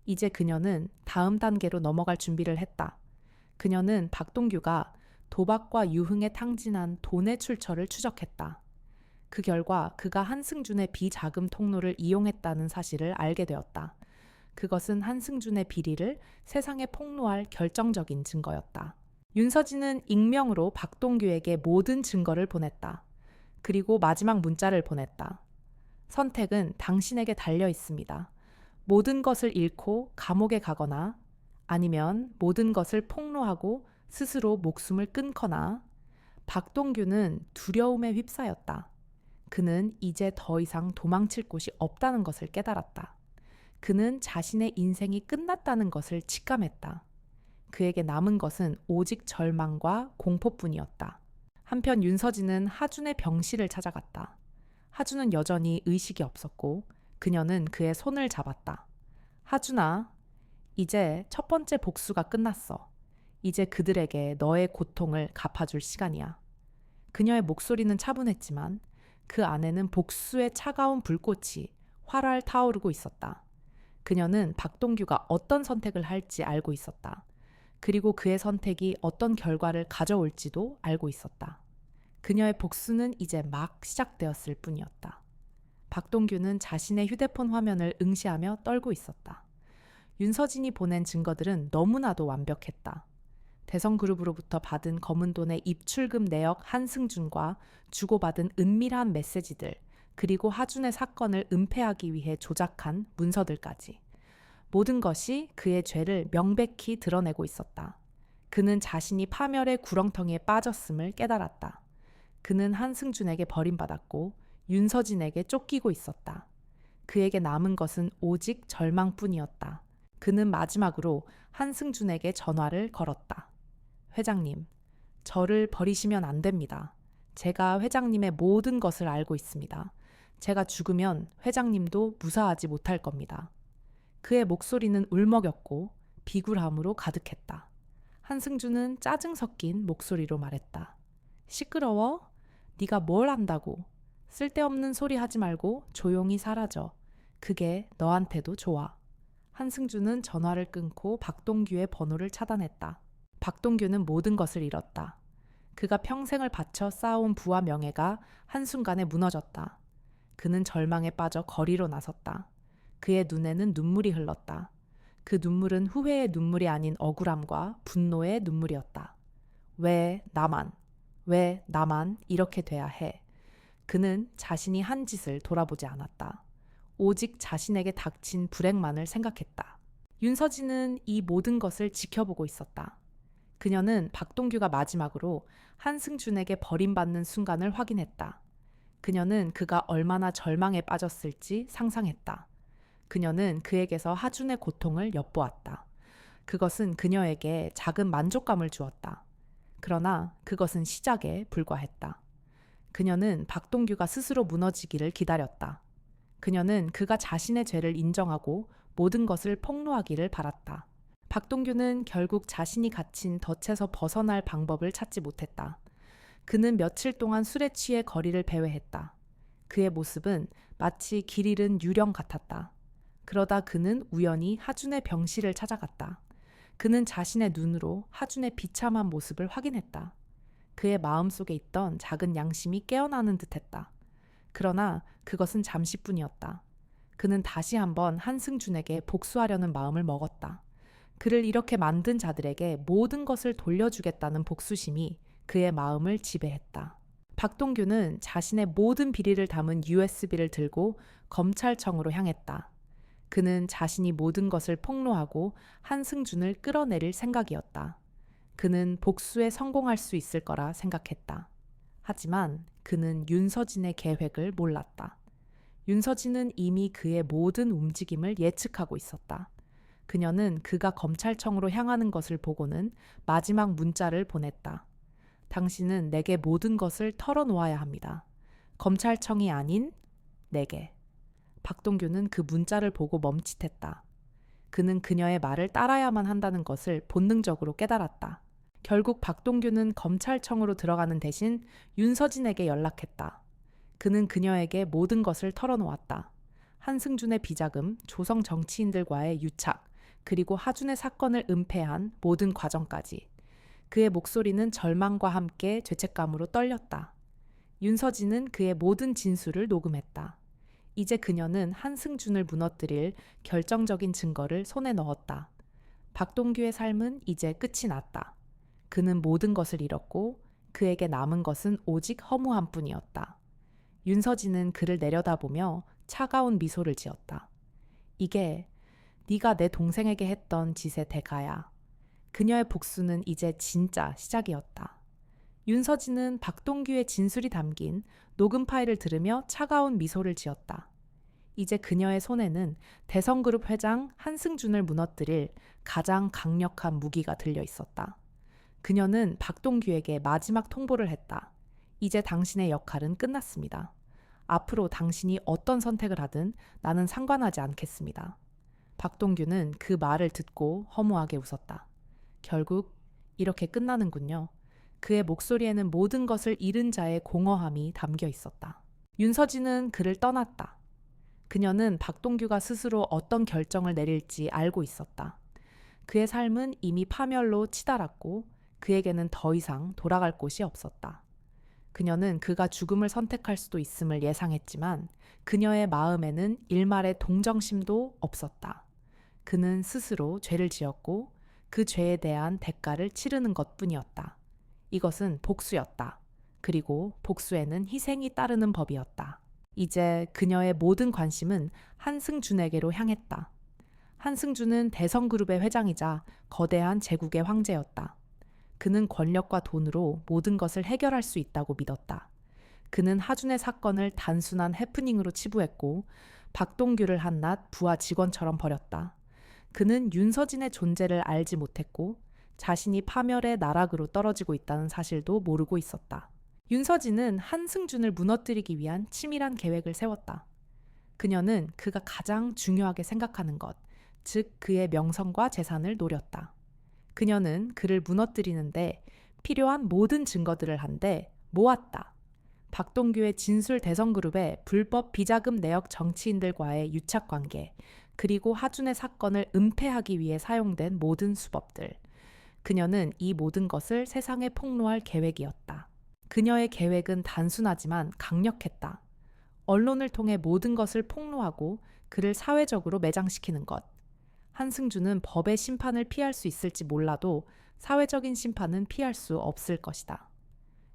이제 그녀는 다음 단계로 넘어갈 준비를 했다. 그녀는 박동규가 도박과 유흥에 탕진한 돈의 출처를 추적했다. 그 결과 그가 한승준의 비자금 통로를 이용했다는 사실을 알게 되었다. 그것은 한승준의 비리를 세상에 폭로할 결정적인 증거였다. 윤서진은 익명으로 박동규에게 모든 증거를 보냈다. 그리고 마지막 문자를 보냈다. 선택은 당신에게 달려 있습니다. 모든 것을 잃고 감옥에 가거나 아니면 모든 것을 폭로하고 스스로 목숨을 끊거나. 박동규는 두려움에 휩싸였다. 그는 이제 더 이상 도망칠 곳이 없다는 것을 깨달았다. 그는 자신의 인생이 끝났다는 것을 직감했다. 그에게 남은 것은 오직 절망과 공포뿐이었다. 한편 윤서진은 하준의 병실을 찾아갔다. 하준은 여전히 의식이 없었고 그녀는 그의 손을 잡았다. 하준아, 이제 첫 번째 복수가 끝났어. 이제 그들에게 너의 고통을 갚아줄 시간이야. 그녀의 목소리는 차분했지만 그 안에는 복수의 차가운 불꽃이 활활 타오르고 있었다. 그녀는 박동규가 어떤 선택을 할지 알고 있었다. 그리고 그의 선택이 어떤 결과를 가져올지도 알고 있었다. 그녀의 복수는 이제 막 시작되었을 뿐이었다. 박동규는 자신의 휴대폰 화면을 응시하며 떨고 있었다. 윤서진이 보낸 증거들은 너무나도 완벽했다. 대성그룹으로부터 받은 검은 돈의 입출금 내역 한승준과 주고받은 은밀한 메시지들, 그리고 하준의 사건을 은폐하기 위해 조작한 문서들까지. 모든 것이 그의 죄를 명백히 드러내고 있었다. 그는 자신이 파멸의 구렁텅이에 빠졌음을 깨달았다. 그는 한승준에게 버림받았고 윤서진에게 쫓기고 있었다. 그에게 남은 것은 오직 절망뿐이었다. 그는 마지막으로 한승준에게 전화를 걸었다. 회장님, 저를 버리시면 안 됩니다. 제가 회장님의 모든 것을 알고 있습니다. 제가 죽으면 회장님도 무사하지 못할 겁니다. 그의 목소리는 울먹였고 비굴함으로 가득했다. 한승준은 짜증 섞인 목소리로 말했다. 시끄러워? 네가 뭘 안다고? 쓸데없는 소리 하지 말고 조용히 사라져. 그게 너한테도 좋아. 한승준은 전화를 끊고 박동규의 번호를 차단했다. 박동규는 모든 것을 잃었다. 그가 평생을 바쳐 쌓아온 부와 명예가 한순간에 무너졌다. 그는 절망에 빠져 거리로 나섰다. 그의 눈에는 눈물이 흘렀다. 그 눈물은 후회의 눈물이 아닌 억울함과 분노의 눈물이었다. 왜 나만 이렇게 돼야 해? 그는 자신이 한 짓을 돌아보지 않았다. 오직 자신에게 닥친 불행만을 생각했다. 윤서진은 이 모든 것을 지켜보고 있었다. 그녀는 박동규가 마지막으로 한승준에게 버림받는 순간을 확인했다. 그녀는 그가 얼마나 절망에 빠졌을지 상상했다. 그녀는 그에게서 하준의 고통을 엿보았다. 그것은 그녀에게 작은 만족감을 주었다. 그러나 그것은 시작에 불과했다. 그녀는 박동규가 스스로 무너지기를 기다렸다. 그녀는 그가 자신의 죄를 인정하고 모든 것을 폭로하기를 바랐다. 박동규는 결국 자신이 갇힌 덫에서 벗어날 방법을 찾지 못했다. 그는 며칠 동안 술에 취해 거리를 배회했다. 그의 모습은 마치 길 잃은 유령 같았다. 그러다 그는 우연히 하준의 병실을 찾아갔다. 그는 자신의 눈으로 하준의 비참한 모습을 확인했다. 그의 마음속에 있던 작은 양심이 깨어나는 듯했다. 그러나 그것은 잠시뿐이었다. 그는 다시 한번 한승준에게 복수하려는 마음을 먹었다. 그를 이렇게 만든 자들에게 모든 것을 돌려주겠다는 복수심이 그의 마음을 지배했다. 박동규는 자신의 모든 비리를 담은 USB를 들고 검찰청으로 향했다. 그는 자신이 모든 것을 폭로하고 한승준을 끌어내릴 생각이었다. 그는 복수에 성공할 수 있을 거라 생각했다. 하지만 그는 윤서진의 계획을 몰랐다. 윤서진은 이미 그의 모든 움직임을 예측하고 있었다. 그녀는 그가 검찰청으로 향하는 것을 보고는 마지막 문자를 보냈다. 당신은 내게 모든 것을 털어놓아야 합니다. 검찰청이 아닌 내게. 박동규는 그 문자를 보고 멈칫했다. 그는 그녀의 말을 따라야만 한다는 것을 본능적으로 깨달았다. 결국 박동규는 검찰청으로 들어가는 대신 윤서진에게 연락했다. 그는 그녀에게 모든 것을 털어놓았다. 한승준의 비자금, 조성 정치인들과의 유착, 그리고 하준의 사건을 은폐한 모든 과정까지. 그의 목소리는 절망과 함께 죄책감으로 떨렸다. 윤서진은 그의 모든 진술을 녹음했다. 이제 그녀는 한승준을 무너뜨릴 결정적인 증거를 손에 넣었다. 박동규의 삶은 이제 끝이 났다. 그는 모든 것을 잃었고 그에게 남은 것은 오직 허무함 뿐이었다. 윤서진은 그를 내려다보며 차가운 미소를 지었다. 이게 네가 내 동생에게 했던 짓의 대가야. 그녀의 복수는 이제 진짜 시작이었다. 윤서진은 박동규의 진술이 담긴 녹음 파일을 들으며 차가운 미소를 지었다. 이제 그녀의 손에는 대성그룹 회장 한승준을 무너뜨릴 가장 강력한 무기가 들려 있었다. 그녀는 박동규에게 마지막 통보를 했다. 이제 당신의 역할은 끝났습니다. 앞으로 당신이 어떤 선택을 하든 나는 상관하지 않겠습니다. 박동규는 그 말을 듣고 허무하게 웃었다. 결국 이렇게 끝나는군요. 그의 목소리에는 모든 것을 잃은 자의 공허함이 담겨 있었다. 윤서진은 그를 떠났다. 그녀는 박동규가 스스로 어떤 결정을 내릴지 알고 있었다. 그의 삶은 이미 파멸로 치달았고 그에게는 더 이상 돌아갈 곳이 없었다. 그녀는 그가 죽음을 선택할 수도 있음을 예상했지만 그녀의 마음에는 일말의 동정심도 없었다. 그는 스스로 죄를 지었고 그 죄에 대한 대가를 치르는 것뿐이었다. 이것은 복수였다. 그리고 복수에는 희생이 따르는 법이었다. 이제 그녀의 모든 관심은 한승준에게로 향했다. 한승준은 대성그룹의 회장이자 거대한 제국의 황제였다. 그는 권력과 돈으로 모든 것을 해결할 수 있다고 믿었다. 그는 하준의 사건을 단순한 해프닝으로 치부했고 박동규를 한낱 부하 직원처럼 버렸다. 그는 윤서진의 존재를 알지 못했고 자신이 파멸의 나락으로 떨어지고 있다는 사실도 모르고 있었다. 윤서진은 한승준을 무너뜨리기 위한 치밀한 계획을 세웠다. 그녀는 그가 가장 중요하게 생각하는 것, 즉 그의 명성과 재산을 노렸다. 그녀는 그를 무너뜨리는데 필요한 모든 증거들을 한데 모았다. 박동규의 진술 대성그룹의 불법 비자금 내역 정치인들과의 유착관계, 그리고 하준의 사건을 은폐하기 위해 사용된 모든 수법들. 그녀는 이 모든 것을 세상에 폭로할 계획이었다. 그녀의 계획은 단순하지만 강력했다. 언론을 통해 모든 것을 폭로하고 그를 사회적으로 매장시키는 것. 한승준은 법의 심판을 피할 수 있을지 몰라도 사회적인 심판은 피할 수 없을 것이다.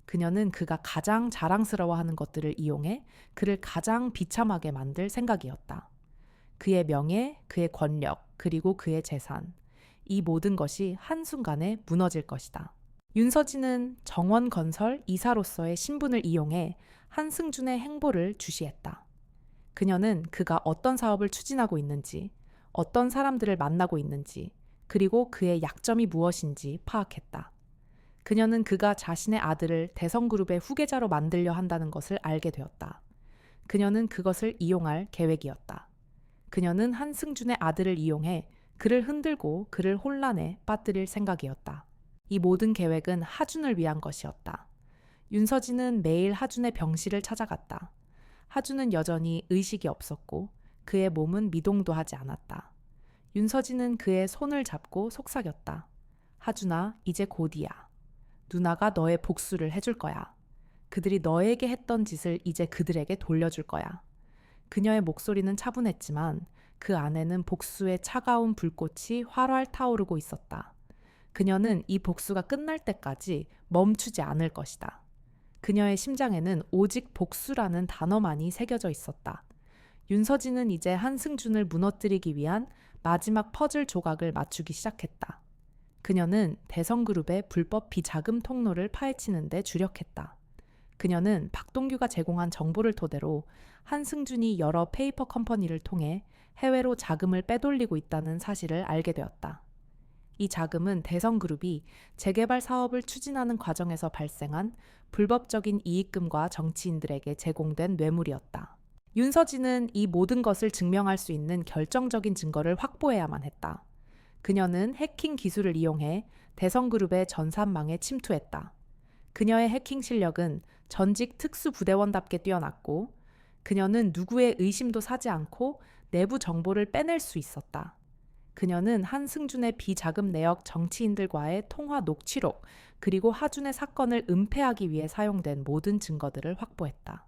그녀는 그가 가장 자랑스러워하는 것들을 이용해 그를 가장 비참하게 만들 생각이었다. 그의 명예, 그의 권력, 그리고 그의 재산. 이 모든 것이 한순간에 무너질 것이다. 윤서진은 정원건설 이사로서의 신분을 이용해 한승준의 행보를 주시했다. 그녀는 그가 어떤 사업을 추진하고 있는지, 어떤 사람들을 만나고 있는지, 그리고 그의 약점이 무엇인지 파악했다. 그녀는 그가 자신의 아들을 대성그룹의 후계자로 만들려 한다는 것을 알게 되었다. 그녀는 그것을 이용할 계획이었다. 그녀는 한승준의 아들을 이용해 그를 흔들고 그를 혼란에 빠뜨릴 생각이었다. 이 모든 계획은 하준을 위한 것이었다. 윤서진은 매일 하준의 병실을 찾아갔다. 하준은 여전히 의식이 없었고 그의 몸은 미동도 하지 않았다. 윤서진은 그의 손을 잡고 속삭였다. 하준아, 이제 곧이야. 누나가 너의 복수를 해줄 거야. 그들이 너에게 했던 짓을 이제 그들에게 돌려줄 거야. 그녀의 목소리는 차분했지만 그 안에는 복수의 차가운 불꽃이 활활 타오르고 있었다. 그녀는 이 복수가 끝날 때까지 멈추지 않을 것이다. 그녀의 심장에는 오직 복수라는 단어만이 새겨져 있었다. 윤서진은 이제 한승준을 무너뜨리기 위한 마지막 퍼즐 조각을 맞추기 시작했다. 그녀는 대성그룹의 불법 비자금 통로를 파헤치는 데 주력했다. 그녀는 박동규가 제공한 정보를 토대로 한승준이 여러 페이퍼 컴퍼니를 통해 해외로 자금을 빼돌리고 있다는 사실을 알게 되었다. 이 자금은 대성그룹이 재개발 사업을 추진하는 과정에서 발생한 불법적인 이익금과 정치인들에게 제공된 뇌물이었다. 윤서진은 이 모든 것을 증명할 수 있는 결정적인 증거를 확보해야만 했다. 그녀는 해킹 기술을 이용해 대성그룹의 전산망에 침투했다. 그녀의 해킹 실력은 전직 특수부대원답게 뛰어났고 그녀는 누구의 의심도 사지 않고 내부 정보를 빼낼 수 있었다. 그녀는 한승준의 비자금 내역 정치인들과의 통화 녹취록 그리고 하준의 사건을 은폐하기 위해 사용된 모든 증거들을 확보했다.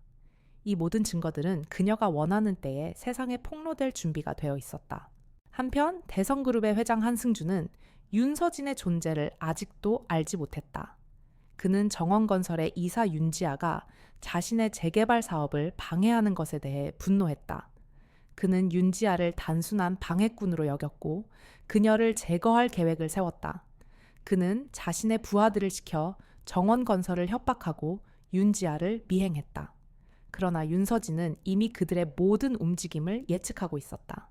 이 모든 증거들은 그녀가 원하는 때에 세상에 폭로될 준비가 되어 있었다. 한편 대성그룹의 회장 한승준은 윤서진의 존재를 아직도 알지 못했다. 그는 정원건설의 이사 윤지아가 자신의 재개발 사업을 방해하는 것에 대해 분노했다. 그는 윤지아를 단순한 방해꾼으로 여겼고 그녀를 제거할 계획을 세웠다. 그는 자신의 부하들을 시켜 정원건설을 협박하고 윤지아를 미행했다. 그러나 윤서진은 이미 그들의 모든 움직임을 예측하고 있었다.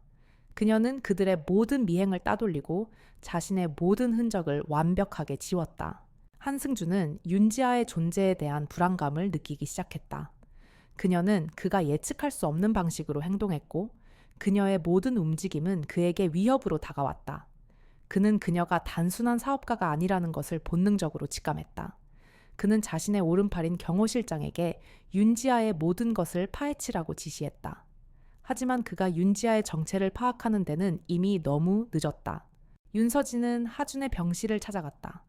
그녀는 그들의 모든 미행을 따돌리고 자신의 모든 흔적을 완벽하게 지웠다. 한승준은 윤지아의 존재에 대한 불안감을 느끼기 시작했다. 그녀는 그가 예측할 수 없는 방식으로 행동했고 그녀의 모든 움직임은 그에게 위협으로 다가왔다. 그는 그녀가 단순한 사업가가 아니라는 것을 본능적으로 직감했다. 그는 자신의 오른팔인 경호 실장에게 윤지아의 모든 것을 파헤치라고 지시했다. 하지만 그가 윤지아의 정체를 파악하는 데는 이미 너무 늦었다. 윤서진은 하준의 병실을 찾아갔다.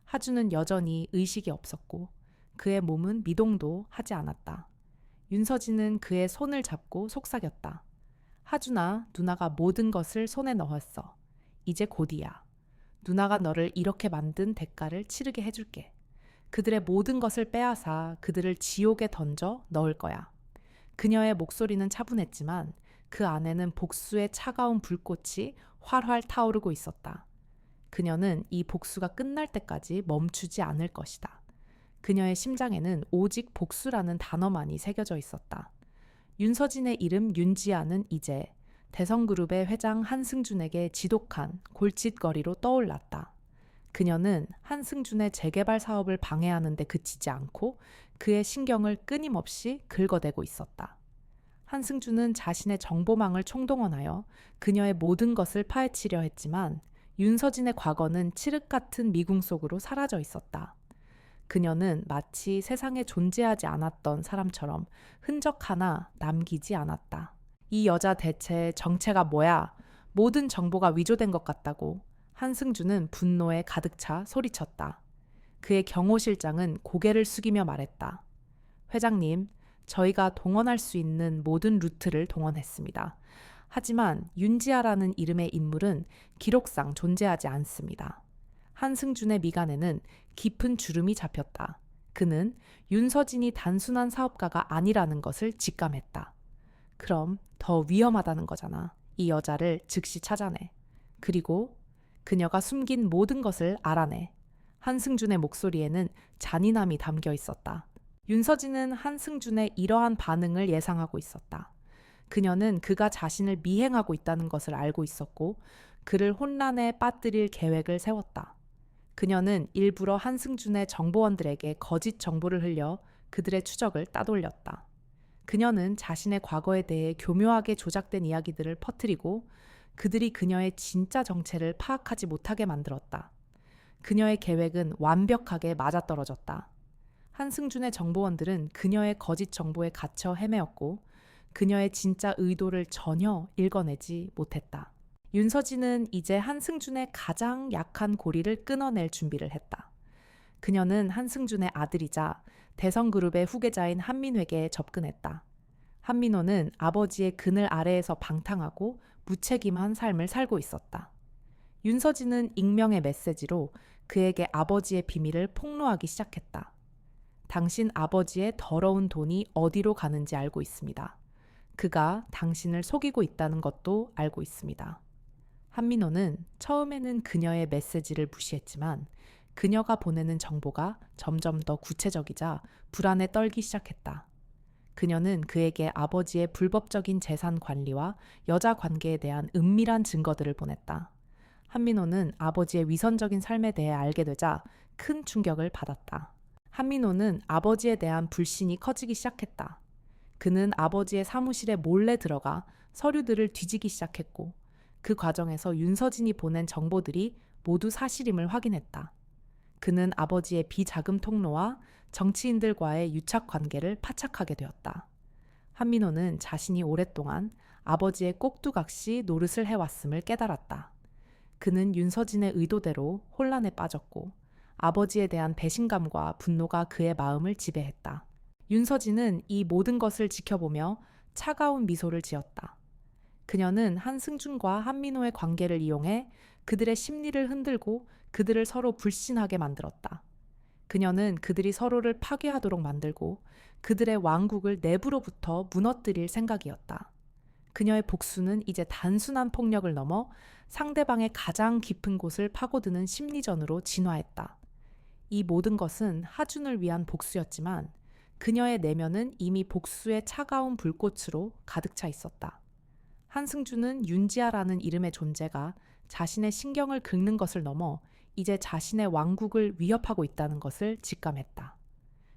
하준은 여전히 의식이 없었고 그의 몸은 미동도 하지 않았다. 윤서진은 그의 손을 잡고 속삭였다. 하준아, 누나가 모든 것을 손에 넣었어. 이제 곧이야. 누나가 너를 이렇게 만든 대가를 치르게 해줄게. 그들의 모든 것을 빼앗아 그들을 지옥에 던져 넣을 거야. 그녀의 목소리는 차분했지만 그 안에는 복수의 차가운 불꽃이 활활 타오르고 있었다. 그녀는 이 복수가 끝날 때까지 멈추지 않을 것이다. 그녀의 심장에는 오직 복수라는 단어만이 새겨져 있었다. 윤서진의 이름 윤지아는 이제 대성그룹의 회장 한승준에게 지독한 골칫거리로 떠올랐다. 그녀는 한승준의 재개발 사업을 방해하는 데 그치지 않고 그의 신경을 끊임없이 긁어대고 있었다. 한승준은 자신의 정보망을 총동원하여 그녀의 모든 것을 파헤치려 했지만 윤서진의 과거는 칠흑 같은 미궁 속으로 사라져 있었다. 그녀는 마치 세상에 존재하지 않았던 사람처럼 흔적 하나 남기지 않았다. 이 여자 대체 정체가 뭐야? 모든 정보가 위조된 것 같다고 한승준은 분노에 가득 차 소리쳤다. 그의 경호실장은 고개를 숙이며 말했다. 회장님, 저희가 동원할 수 있는 모든 루트를 동원했습니다. 하지만 윤지아라는 이름의 인물은 기록상 존재하지 않습니다. 한승준의 미간에는 깊은 주름이 잡혔다. 그는 윤서진이 단순한 사업가가 아니라는 것을 직감했다. 그럼 더 위험하다는 거잖아. 이 여자를 즉시 찾아내. 그리고 그녀가 숨긴 모든 것을 알아내. 한승준의 목소리에는 잔인함이 담겨 있었다. 윤서진은 한승준의 이러한 반응을 예상하고 있었다. 그녀는 그가 자신을 미행하고 있다는 것을 알고 있었고 그를 혼란에 빠뜨릴 계획을 세웠다. 그녀는 일부러 한승준의 정보원들에게 거짓 정보를 흘려 그들의 추적을 따돌렸다. 그녀는 자신의 과거에 대해 교묘하게 조작된 이야기들을 퍼뜨리고 그들이 그녀의 진짜 정체를 파악하지 못하게 만들었다. 그녀의 계획은 완벽하게 맞아떨어졌다. 한승준의 정보원들은 그녀의 거짓 정보에 갇혀 헤매었고 그녀의 진짜 의도를 전혀 읽어내지 못했다. 윤서진은 이제 한승준의 가장 약한 고리를 끊어낼 준비를 했다. 그녀는 한승준의 아들이자 대성그룹의 후계자인 한민회에게 접근했다. 한민호는 아버지의 그늘 아래에서 방탕하고 무책임한 삶을 살고 있었다. 윤서진은 익명의 메시지로 그에게 아버지의 비밀을 폭로하기 시작했다. 당신 아버지의 더러운 돈이 어디로 가는지 알고 있습니다. 그가 당신을 속이고 있다는 것도 알고 있습니다. 한민호는 처음에는 그녀의 메시지를 무시했지만 그녀가 보내는 정보가 점점 더 구체적이자 불안에 떨기 시작했다. 그녀는 그에게 아버지의 불법적인 재산 관리와 여자 관계에 대한 은밀한 증거들을 보냈다. 한민호는 아버지의 위선적인 삶에 대해 알게 되자 큰 충격을 받았다. 한민호는 아버지에 대한 불신이 커지기 시작했다. 그는 아버지의 사무실에 몰래 들어가 서류들을 뒤지기 시작했고 그 과정에서 윤서진이 보낸 정보들이 모두 사실임을 확인했다. 그는 아버지의 비자금 통로와 정치인들과의 유착 관계를 파착하게 되었다. 한민호는 자신이 오랫동안 아버지의 꼭두각시 노릇을 해왔음을 깨달았다. 그는 윤서진의 의도대로 혼란에 빠졌고 아버지에 대한 배신감과 분노가 그의 마음을 지배했다. 윤서진은 이 모든 것을 지켜보며 차가운 미소를 지었다. 그녀는 한승준과 한민호의 관계를 이용해 그들의 심리를 흔들고 그들을 서로 불신하게 만들었다. 그녀는 그들이 서로를 파괴하도록 만들고 그들의 왕국을 내부로부터 무너뜨릴 생각이었다. 그녀의 복수는 이제 단순한 폭력을 넘어 상대방의 가장 깊은 곳을 파고드는 심리전으로 진화했다. 이 모든 것은 하준을 위한 복수였지만 그녀의 내면은 이미 복수의 차가운 불꽃으로 가득 차 있었다. 한승준은 윤지아라는 이름의 존재가 자신의 신경을 긁는 것을 넘어 이제 자신의 왕국을 위협하고 있다는 것을 직감했다.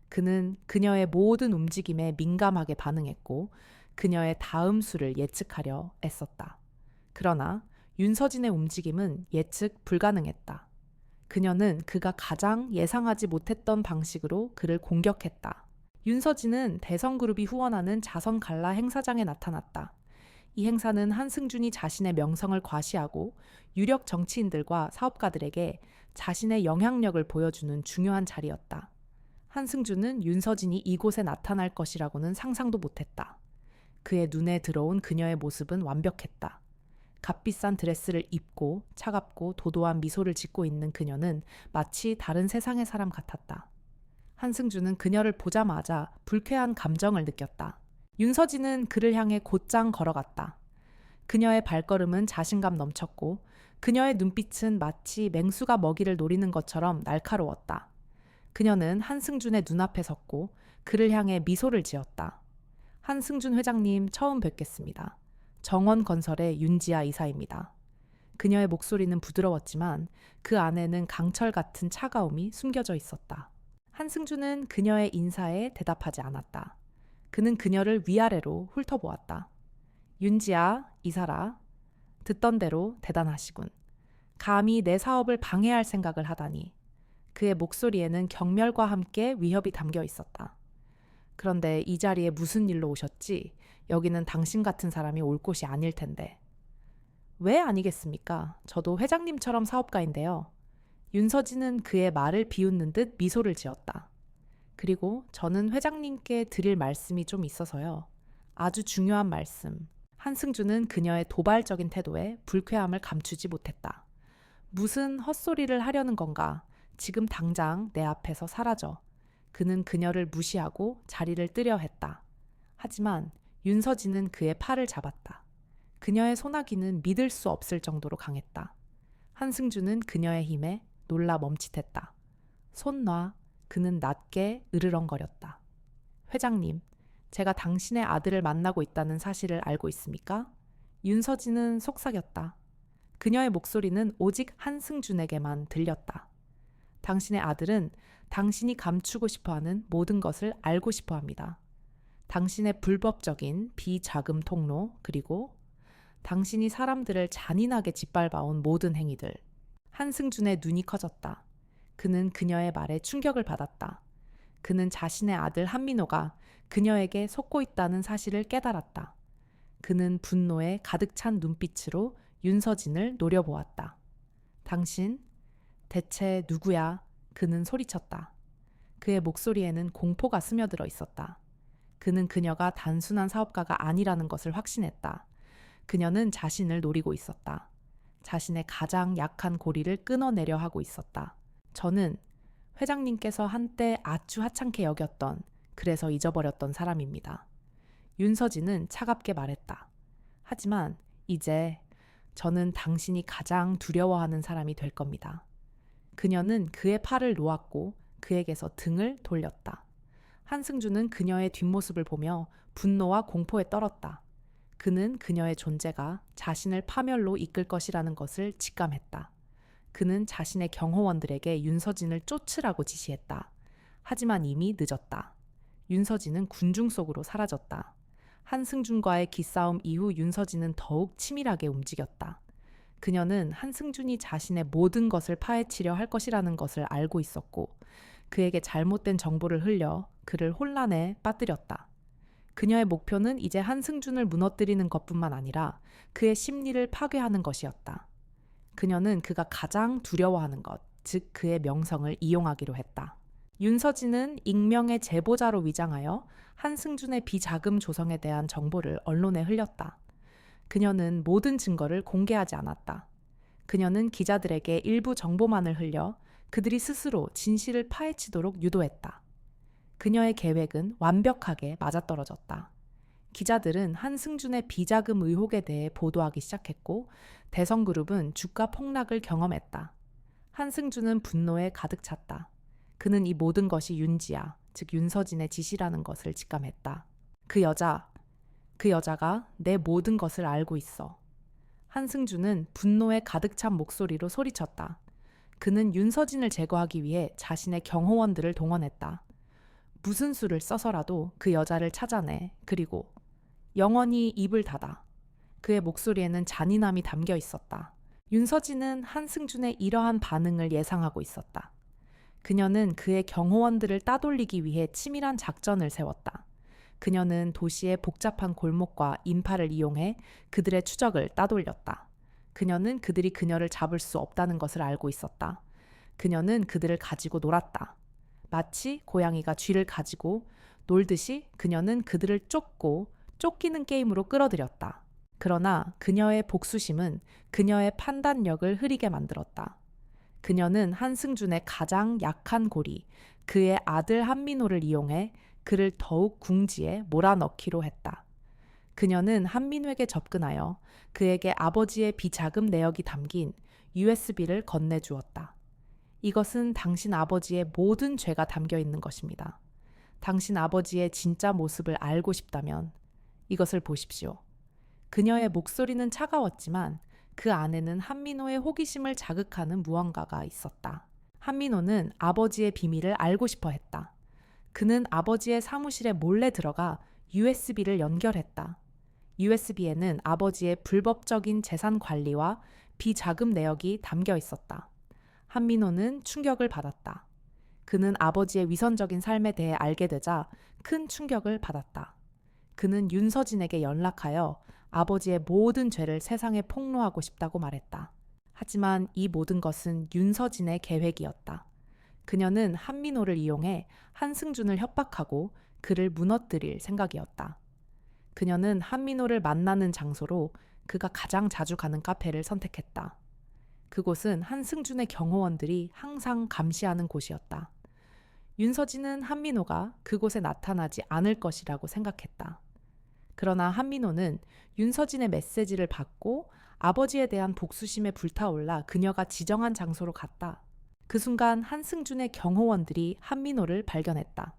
그는 그녀의 모든 움직임에 민감하게 반응했고 그녀의 다음 수를 예측하려 애썼다. 그러나 윤서진의 움직임은 예측 불가능했다. 그녀는 그가 가장 예상하지 못했던 방식으로 그를 공격했다. 윤서진은 대성그룹이 후원하는 자선 갈라 행사장에 나타났다. 이 행사는 한승준이 자신의 명성을 과시하고 유력 정치인들과 사업가들에게 자신의 영향력을 보여주는 중요한 자리였다. 한승준은 윤서진이 이곳에 나타날 것이라고는 상상도 못했다. 그의 눈에 들어온 그녀의 모습은 완벽했다. 값비싼 드레스를 입고 차갑고 도도한 미소를 짓고 있는 그녀는 마치 다른 세상의 사람 같았다. 한승준은 그녀를 보자마자 불쾌한 감정을 느꼈다. 윤서진은 그를 향해 곧장 걸어갔다. 그녀의 발걸음은 자신감 넘쳤고 그녀의 눈빛은 마치 맹수가 먹이를 노리는 것처럼 날카로웠다. 그녀는 한승준의 눈앞에 섰고 그를 향해 미소를 지었다. 한승준 회장님 처음 뵙겠습니다. 정원건설의 윤지아 이사입니다. 그녀의 목소리는 부드러웠지만 그 안에는 강철 같은 차가움이 숨겨져 있었다. 한승준은 그녀의 인사에 대답하지 않았다. 그는 그녀를 위아래로 훑어보았다. 윤지아, 이사라. 듣던 대로 대단하시군. 감히 내 사업을 방해할 생각을 하다니. 그의 목소리에는 경멸과 함께 위협이 담겨 있었다. 그런데 이 자리에 무슨 일로 오셨지? 여기는 당신 같은 사람이 올 곳이 아닐 텐데. 왜 아니겠습니까? 저도 회장님처럼 사업가인데요. 윤서진은 그의 말을 비웃는 듯 미소를 지었다. 그리고 저는 회장님께 드릴 말씀이 좀 있어서요. 아주 중요한 말씀. 한승준은 그녀의 도발적인 태도에 불쾌함을 감추지 못했다. 무슨 헛소리를 하려는 건가? 지금 당장 내 앞에서 사라져. 그는 그녀를 무시하고 자리를 뜨려 했다. 하지만 윤서진은 그의 팔을 잡았다. 그녀의 소나기는 믿을 수 없을 정도로 강했다. 한승준은 그녀의 힘에 놀라 멈칫했다. 손 놔. 그는 낮게 으르렁거렸다. 회장님, 제가 당신의 아들을 만나고 있다는 사실을 알고 있습니까? 윤서진은 속삭였다. 그녀의 목소리는 오직 한승준에게만 들렸다. 당신의 아들은 당신이 감추고 싶어하는 모든 것을 알고 싶어합니다. 당신의 불법적인 비자금 통로 그리고 당신이 사람들을 잔인하게 짓밟아온 모든 행위들. 한승준의 눈이 커졌다. 그는 그녀의 말에 충격을 받았다. 그는 자신의 아들 한민호가 그녀에게 속고 있다는 사실을 깨달았다. 그는 분노에 가득 찬 눈빛으로 윤서진을 노려보았다. 당신, 대체 누구야? 그는 소리쳤다. 그의 목소리에는 공포가 스며들어 있었다. 그는 그녀가 단순한 사업가가 아니라는 것을 확신했다. 그녀는 자신을 노리고 있었다. 자신의 가장 약한 고리를 끊어내려 하고 있었다. 저는 회장님께서 한때 아주 하찮게 여겼던, 그래서 잊어버렸던 사람입니다. 윤서진은 차갑게 말했다. 하지만 이제 저는 당신이 가장 두려워하는 사람이 될 겁니다. 그녀는 그의 팔을 놓았고 그에게서 등을 돌렸다. 한승준은 그녀의 뒷모습을 보며 분노와 공포에 떨었다. 그는 그녀의 존재가 자신을 파멸로 이끌 것이라는 것을 직감했다. 그는 자신의 경호원들에게 윤서진을 쫓으라고 지시했다. 하지만 이미 늦었다. 윤서진은 군중 속으로 사라졌다. 한승준과의 기싸움 이후 윤서진은 더욱 치밀하게 움직였다. 그녀는 한승준이 자신의 모든 것을 파헤치려 할 것이라는 것을 알고 있었고 그에게 잘못된 정보를 흘려 그를 혼란에 빠뜨렸다. 그녀의 목표는 이제 한승준을 무너뜨리는 것뿐만 아니라 그의 심리를 파괴하는 것이었다. 그녀는 그가 가장 두려워하는 것, 즉 그의 명성을 이용하기로 했다. 윤서진은 익명의 제보자로 위장하여 한승준의 비자금 조성에 대한 정보를 언론에 흘렸다. 그녀는 모든 증거를 공개하지 않았다. 그녀는 기자들에게 일부 정보만을 흘려 그들이 스스로 진실을 파헤치도록 유도했다. 그녀의 계획은 완벽하게 맞아떨어졌다. 기자들은 한승준의 비자금 의혹에 대해 보도하기 시작했고 대성그룹은 주가 폭락을 경험했다. 한승준은 분노에 가득 찼다. 그는 이 모든 것이 윤지아, 즉 윤서진의 지시라는 것을 직감했다. 그 여자가 내 모든 것을 알고 있어. 한승준은 분노에 가득 찬 목소리로 소리쳤다. 그는 윤서진을 제거하기 위해 자신의 경호원들을 동원했다. 무슨 수를 써서라도 그 여자를 찾아내. 그리고 영원히 입을 닫아. 그의 목소리에는 잔인함이 담겨 있었다. 윤서진은 한승준의 이러한 반응을 예상하고 있었다. 그녀는 그의 경호원들을 따돌리기 위해 치밀한 작전을 세웠다. 그녀는 도시의 복잡한 골목과 인파를 이용해 그들의 추적을 따돌렸다. 그녀는 그들이 그녀를 잡을 수 없다는 것을 알고 있었다. 그녀는 그들을 가지고 놀았다. 마치 고양이가 쥐를 가지고 놀듯이 그녀는 그들을 쫓고 쫓기는 게임으로 끌어들였다. 그러나 그녀의 복수심은 그녀의 판단력을 흐리게 만들었다. 그녀는 한승준의 가장 약한 고리, 그의 아들 한민호를 이용해 그를 더욱 궁지에 몰아넣기로 했다. 그녀는 한민호에게 접근하여 그에게 아버지의 비자금 내역이 담긴 USB를 건네주었다. 이것은 당신 아버지의 모든 죄가 담겨 있는 것입니다. 당신 아버지의 진짜 모습을 알고 싶다면 이것을 보십시오. 그녀의 목소리는 차가웠지만 그 안에는 한민호의 호기심을 자극하는 무언가가 있었다. 한민호는 아버지의 비밀을 알고 싶어 했다. 그는 아버지의 사무실에 몰래 들어가 USB를 연결했다. USB에는 아버지의 불법적인 재산 관리와 비자금 내역이 담겨 있었다. 한민호는 충격을 받았다. 그는 아버지의 위선적인 삶에 대해 알게 되자 큰 충격을 받았다. 그는 윤서진에게 연락하여 아버지의 모든 죄를 세상에 폭로하고 싶다고 말했다. 하지만 이 모든 것은 윤서진의 계획이었다. 그녀는 한민호를 이용해 한승준을 협박하고 그를 무너뜨릴 생각이었다. 그녀는 한민호를 만나는 장소로 그가 가장 자주 가는 카페를 선택했다. 그곳은 한승준의 경호원들이 항상 감시하는 곳이었다. 윤서진은 한민호가 그곳에 나타나지 않을 것이라고 생각했다. 그러나 한민호는 윤서진의 메시지를 받고 아버지에 대한 복수심에 불타올라 그녀가 지정한 장소로 갔다. 그 순간 한승준의 경호원들이 한민호를 발견했다.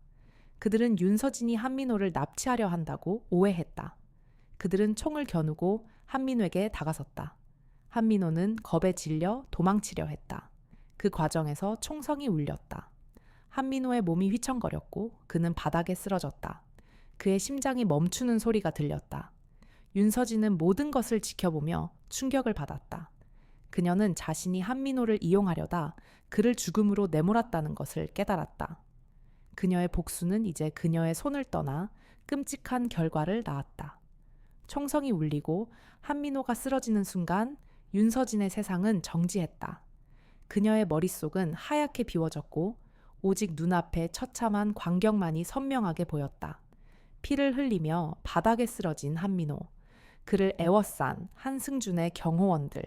그들은 윤서진이 한민호를 납치하려 한다고 오해했다. 그들은 총을 겨누고 한민호에게 다가섰다. 한민호는 겁에 질려 도망치려 했다. 그 과정에서 총성이 울렸다. 한민호의 몸이 휘청거렸고 그는 바닥에 쓰러졌다. 그의 심장이 멈추는 소리가 들렸다. 윤서진은 모든 것을 지켜보며 충격을 받았다. 그녀는 자신이 한민호를 이용하려다 그를 죽음으로 내몰았다는 것을 깨달았다. 그녀의 복수는 이제 그녀의 손을 떠나 끔찍한 결과를 낳았다. 총성이 울리고 한민호가 쓰러지는 순간 윤서진의 세상은 정지했다. 그녀의 머릿속은 하얗게 비워졌고 오직 눈앞에 처참한 광경만이 선명하게 보였다. 피를 흘리며 바닥에 쓰러진 한민호, 그를 애워싼 한승준의 경호원들,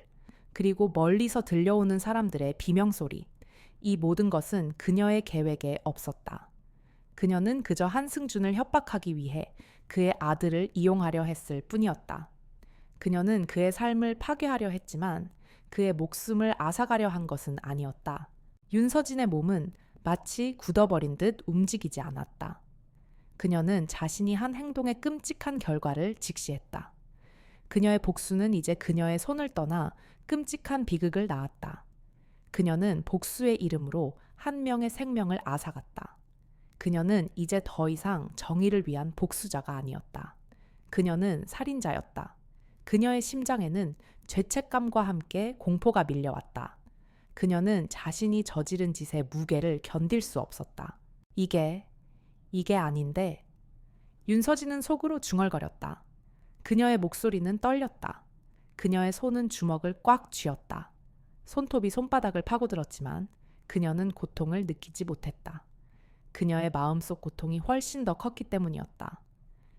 그리고 멀리서 들려오는 사람들의 비명소리. 이 모든 것은 그녀의 계획에 없었다. 그녀는 그저 한승준을 협박하기 위해 그의 아들을 이용하려 했을 뿐이었다. 그녀는 그의 삶을 파괴하려 했지만 그의 목숨을 앗아가려 한 것은 아니었다. 윤서진의 몸은 마치 굳어버린 듯 움직이지 않았다. 그녀는 자신이 한 행동의 끔찍한 결과를 직시했다. 그녀의 복수는 이제 그녀의 손을 떠나 끔찍한 비극을 낳았다. 그녀는 복수의 이름으로 한 명의 생명을 앗아갔다. 그녀는 이제 더 이상 정의를 위한 복수자가 아니었다. 그녀는 살인자였다. 그녀의 심장에는 죄책감과 함께 공포가 밀려왔다. 그녀는 자신이 저지른 짓의 무게를 견딜 수 없었다. 이게 아닌데. 윤서진은 속으로 중얼거렸다. 그녀의 목소리는 떨렸다. 그녀의 손은 주먹을 꽉 쥐었다. 손톱이 손바닥을 파고들었지만 그녀는 고통을 느끼지 못했다. 그녀의 마음속 고통이 훨씬 더 컸기 때문이었다.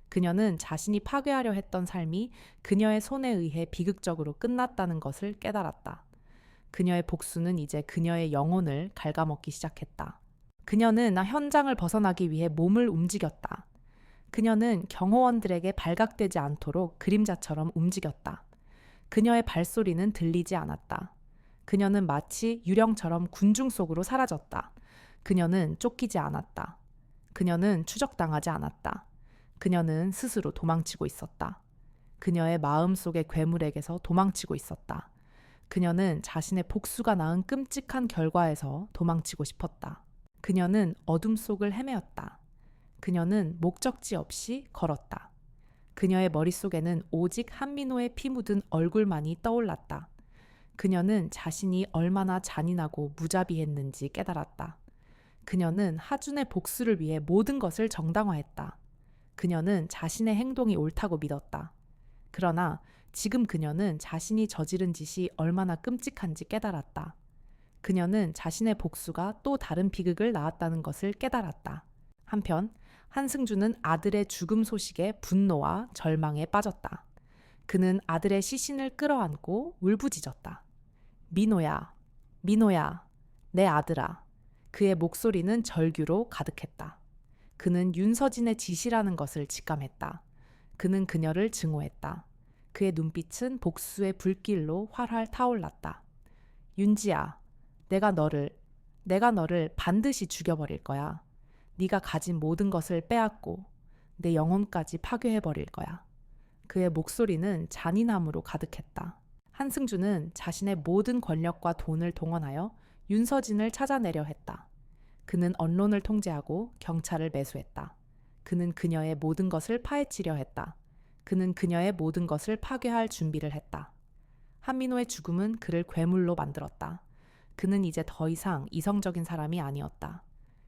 그녀는 자신이 파괴하려 했던 삶이 그녀의 손에 의해 비극적으로 끝났다는 것을 깨달았다. 그녀의 복수는 이제 그녀의 영혼을 갉아먹기 시작했다. 그녀는 현장을 벗어나기 위해 몸을 움직였다. 그녀는 경호원들에게 발각되지 않도록 그림자처럼 움직였다. 그녀의 발소리는 들리지 않았다. 그녀는 마치 유령처럼 군중 속으로 사라졌다. 그녀는 쫓기지 않았다. 그녀는 추적당하지 않았다. 그녀는 스스로 도망치고 있었다. 그녀의 마음속의 괴물에게서 도망치고 있었다. 그녀는 자신의 복수가 낳은 끔찍한 결과에서 도망치고 싶었다. 그녀는 어둠 속을 헤매었다. 그녀는 목적지 없이 걸었다. 그녀의 머릿속에는 오직 한민호의 피 묻은 얼굴만이 떠올랐다. 그녀는 자신이 얼마나 잔인하고 무자비했는지 깨달았다. 그녀는 하준의 복수를 위해 모든 것을 정당화했다. 그녀는 자신의 행동이 옳다고 믿었다. 그러나 지금 그녀는 자신이 저지른 짓이 얼마나 끔찍한지 깨달았다. 그녀는 자신의 복수가 또 다른 비극을 낳았다는 것을 깨달았다. 한편 한승준은 아들의 죽음 소식에 분노와 절망에 빠졌다. 그는 아들의 시신을 끌어안고 울부짖었다. 민호야, 민호야, 내 아들아. 그의 목소리는 절규로 가득했다. 그는 윤서진의 짓이라는 것을 직감했다. 그는 그녀를 증오했다. 그의 눈빛은 복수의 불길로 활활 타올랐다. 윤지야, 내가 너를 반드시 죽여버릴 거야. 네가 가진 모든 것을 빼앗고 내 영혼까지 파괴해버릴 거야. 그의 목소리는 잔인함으로 가득했다. 한승준은 자신의 모든 권력과 돈을 동원하여 윤서진을 찾아내려 했다. 그는 언론을 통제하고 경찰을 매수했다. 그는 그녀의 모든 것을 파헤치려 했다. 그는 그녀의 모든 것을 파괴할 준비를 했다. 한민호의 죽음은 그를 괴물로 만들었다. 그는 이제 더 이상 이성적인 사람이 아니었다.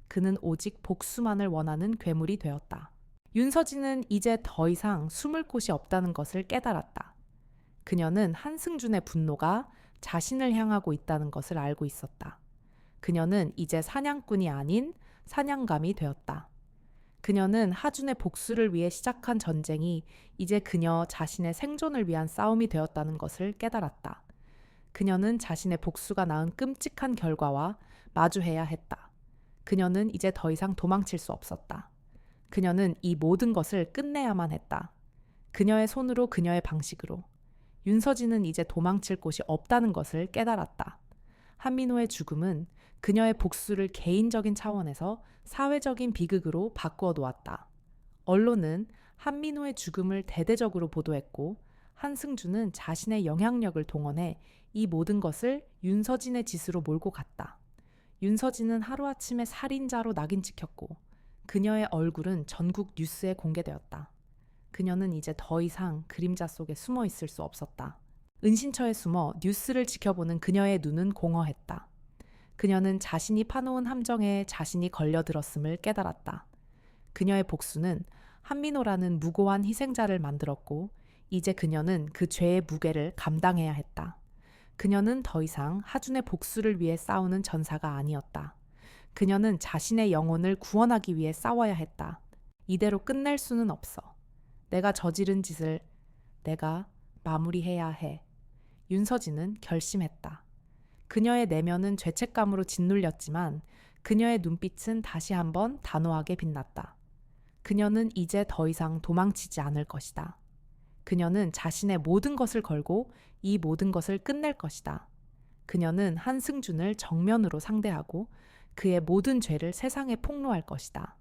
그는 오직 복수만을 원하는 괴물이 되었다. 윤서진은 이제 더 이상 숨을 곳이 없다는 것을 깨달았다. 그녀는 한승준의 분노가 자신을 향하고 있다는 것을 알고 있었다. 그녀는 이제 사냥꾼이 아닌 사냥감이 되었다. 그녀는 하준의 복수를 위해 시작한 전쟁이 이제 그녀 자신의 생존을 위한 싸움이 되었다는 것을 깨달았다. 그녀는 자신의 복수가 낳은 끔찍한 결과와 마주해야 했다. 그녀는 이제 더 이상 도망칠 수 없었다. 그녀는 이 모든 것을 끝내야만 했다. 그녀의 손으로, 그녀의 방식으로. 윤서진은 이제 도망칠 곳이 없다는 것을 깨달았다. 한민호의 죽음은 그녀의 복수를 개인적인 차원에서 사회적인 비극으로 바꾸어 놓았다. 언론은 한민호의 죽음을 대대적으로 보도했고 한승준은 자신의 영향력을 동원해 이 모든 것을 윤서진의 짓으로 몰고 갔다. 윤서진은 하루아침에 살인자로 낙인 찍혔고 그녀의 얼굴은 전국 뉴스에 공개되었다. 그녀는 이제 더 이상 그림자 속에 숨어 있을 수 없었다. 은신처에 숨어 뉴스를 지켜보는 그녀의 눈은 공허했다. 그녀는 자신이 파놓은 함정에 자신이 걸려들었음을 깨달았다. 그녀의 복수는 한민호라는 무고한 희생자를 만들었고 이제 그녀는 그 죄의 무게를 감당해야 했다. 그녀는 더 이상 하준의 복수를 위해 싸우는 전사가 아니었다. 그녀는 자신의 영혼을 구원하기 위해 싸워야 했다. 이대로 끝낼 수는 없어. 내가 저지른 짓을 내가 마무리해야 해. 윤서진은 결심했다. 그녀의 내면은 죄책감으로 짓눌렸지만 그녀의 눈빛은 다시 한번 단호하게 빛났다. 그녀는 이제 더 이상 도망치지 않을 것이다. 그녀는 자신의 모든 것을 걸고 이 모든 것을 끝낼 것이다. 그녀는 한승준을 정면으로 상대하고 그의 모든 죄를 세상에 폭로할 것이다.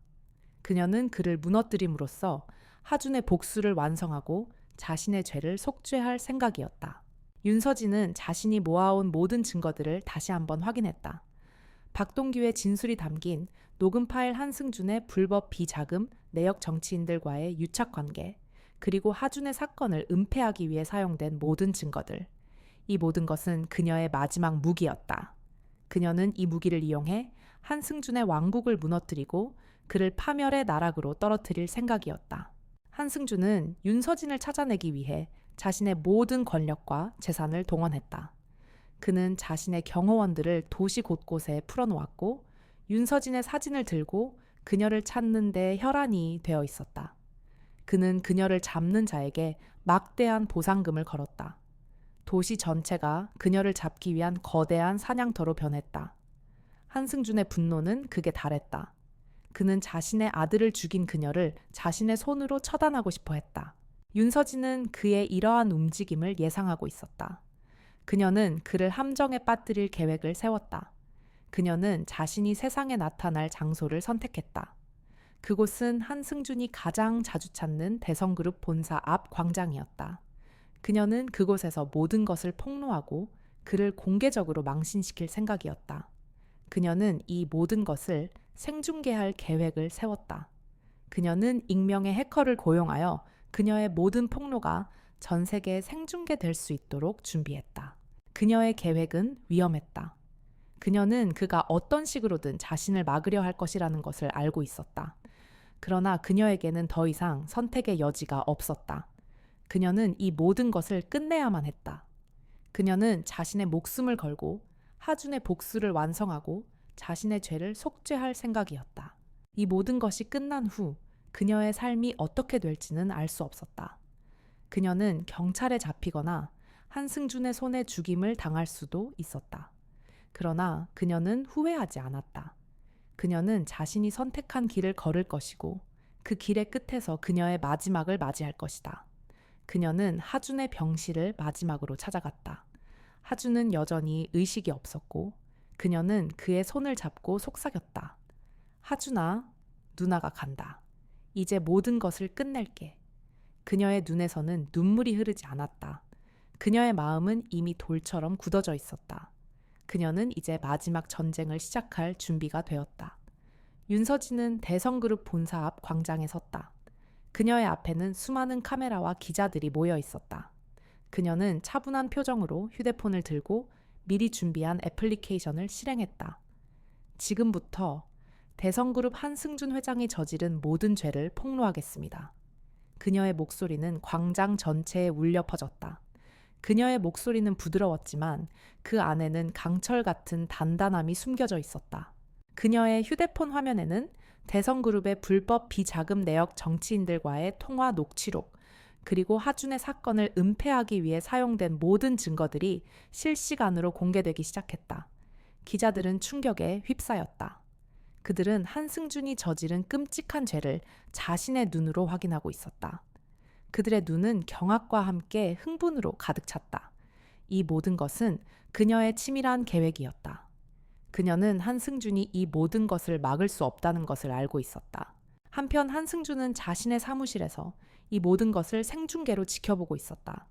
그녀는 그를 무너뜨림으로써 하준의 복수를 완성하고 자신의 죄를 속죄할 생각이었다. 윤서진은 자신이 모아온 모든 증거들을 다시 한번 확인했다. 박동규의 진술이 담긴 녹음 파일 한승준의 불법 비자금, 내역 정치인들과의 유착관계, 그리고 하준의 사건을 은폐하기 위해 사용된 모든 증거들. 이 모든 것은 그녀의 마지막 무기였다. 그녀는 이 무기를 이용해 한승준의 왕국을 무너뜨리고 그를 파멸의 나락으로 떨어뜨릴 생각이었다. 한승준은 윤서진을 찾아내기 위해 자신의 모든 권력과 재산을 동원했다. 그는 자신의 경호원들을 도시 곳곳에 풀어놓았고 윤서진의 사진을 들고 그녀를 찾는 데 혈안이 되어 있었다. 그는 그녀를 잡는 자에게 막대한 보상금을 걸었다. 도시 전체가 그녀를 잡기 위한 거대한 사냥터로 변했다. 한승준의 분노는 극에 달했다. 그는 자신의 아들을 죽인 그녀를 자신의 손으로 처단하고 싶어 했다. 윤서진은 그의 이러한 움직임을 예상하고 있었다. 그녀는 그를 함정에 빠뜨릴 계획을 세웠다. 그녀는 자신이 세상에 나타날 장소를 선택했다. 그곳은 한승준이 가장 자주 찾는 대성그룹 본사 앞 광장이었다. 그녀는 그곳에서 모든 것을 폭로하고 그를 공개적으로 망신시킬 생각이었다. 그녀는 이 모든 것을 생중계할 계획을 세웠다. 그녀는 익명의 해커를 고용하여 그녀의 모든 폭로가 전 세계에 생중계될 수 있도록 준비했다. 그녀의 계획은 위험했다. 그녀는 그가 어떤 식으로든 자신을 막으려 할 것이라는 것을 알고 있었다. 그러나 그녀에게는 더 이상 선택의 여지가 없었다. 그녀는 이 모든 것을 끝내야만 했다. 그녀는 자신의 목숨을 걸고 하준의 복수를 완성하고 자신의 죄를 속죄할 생각이었다. 이 모든 것이 끝난 후 그녀의 삶이 어떻게 될지는 알 수 없었다. 그녀는 경찰에 잡히거나 한승준의 손에 죽임을 당할 수도 있었다. 그러나 그녀는 후회하지 않았다. 그녀는 자신이 선택한 길을 걸을 것이고 그 길의 끝에서 그녀의 마지막을 맞이할 것이다. 그녀는 하준의 병실을 마지막으로 찾아갔다. 하준은 여전히 의식이 없었고 그녀는 그의 손을 잡고 속삭였다. 하준아, 누나가 간다. 이제 모든 것을 끝낼게. 그녀의 눈에서는 눈물이 흐르지 않았다. 그녀의 마음은 이미 돌처럼 굳어져 있었다. 그녀는 이제 마지막 전쟁을 시작할 준비가 되었다. 윤서진은 대성그룹 본사 앞 광장에 섰다. 그녀의 앞에는 수많은 카메라와 기자들이 모여 있었다. 그녀는 차분한 표정으로 휴대폰을 들고 미리 준비한 애플리케이션을 실행했다. 지금부터 대성그룹 한승준 회장이 저지른 모든 죄를 폭로하겠습니다. 그녀의 목소리는 광장 전체에 울려 퍼졌다. 그녀의 목소리는 부드러웠지만 그 안에는 강철 같은 단단함이 숨겨져 있었다. 그녀의 휴대폰 화면에는 대성그룹의 불법 비자금 내역 정치인들과의 통화 녹취록, 그리고 하준의 사건을 은폐하기 위해 사용된 모든 증거들이 실시간으로 공개되기 시작했다. 기자들은 충격에 휩싸였다. 그들은 한승준이 저지른 끔찍한 죄를 자신의 눈으로 확인하고 있었다. 그들의 눈은 경악과 함께 흥분으로 가득 찼다. 이 모든 것은 그녀의 치밀한 계획이었다. 그녀는 한승준이 이 모든 것을 막을 수 없다는 것을 알고 있었다. 한편 한승준은 자신의 사무실에서 이 모든 것을 생중계로 지켜보고 있었다.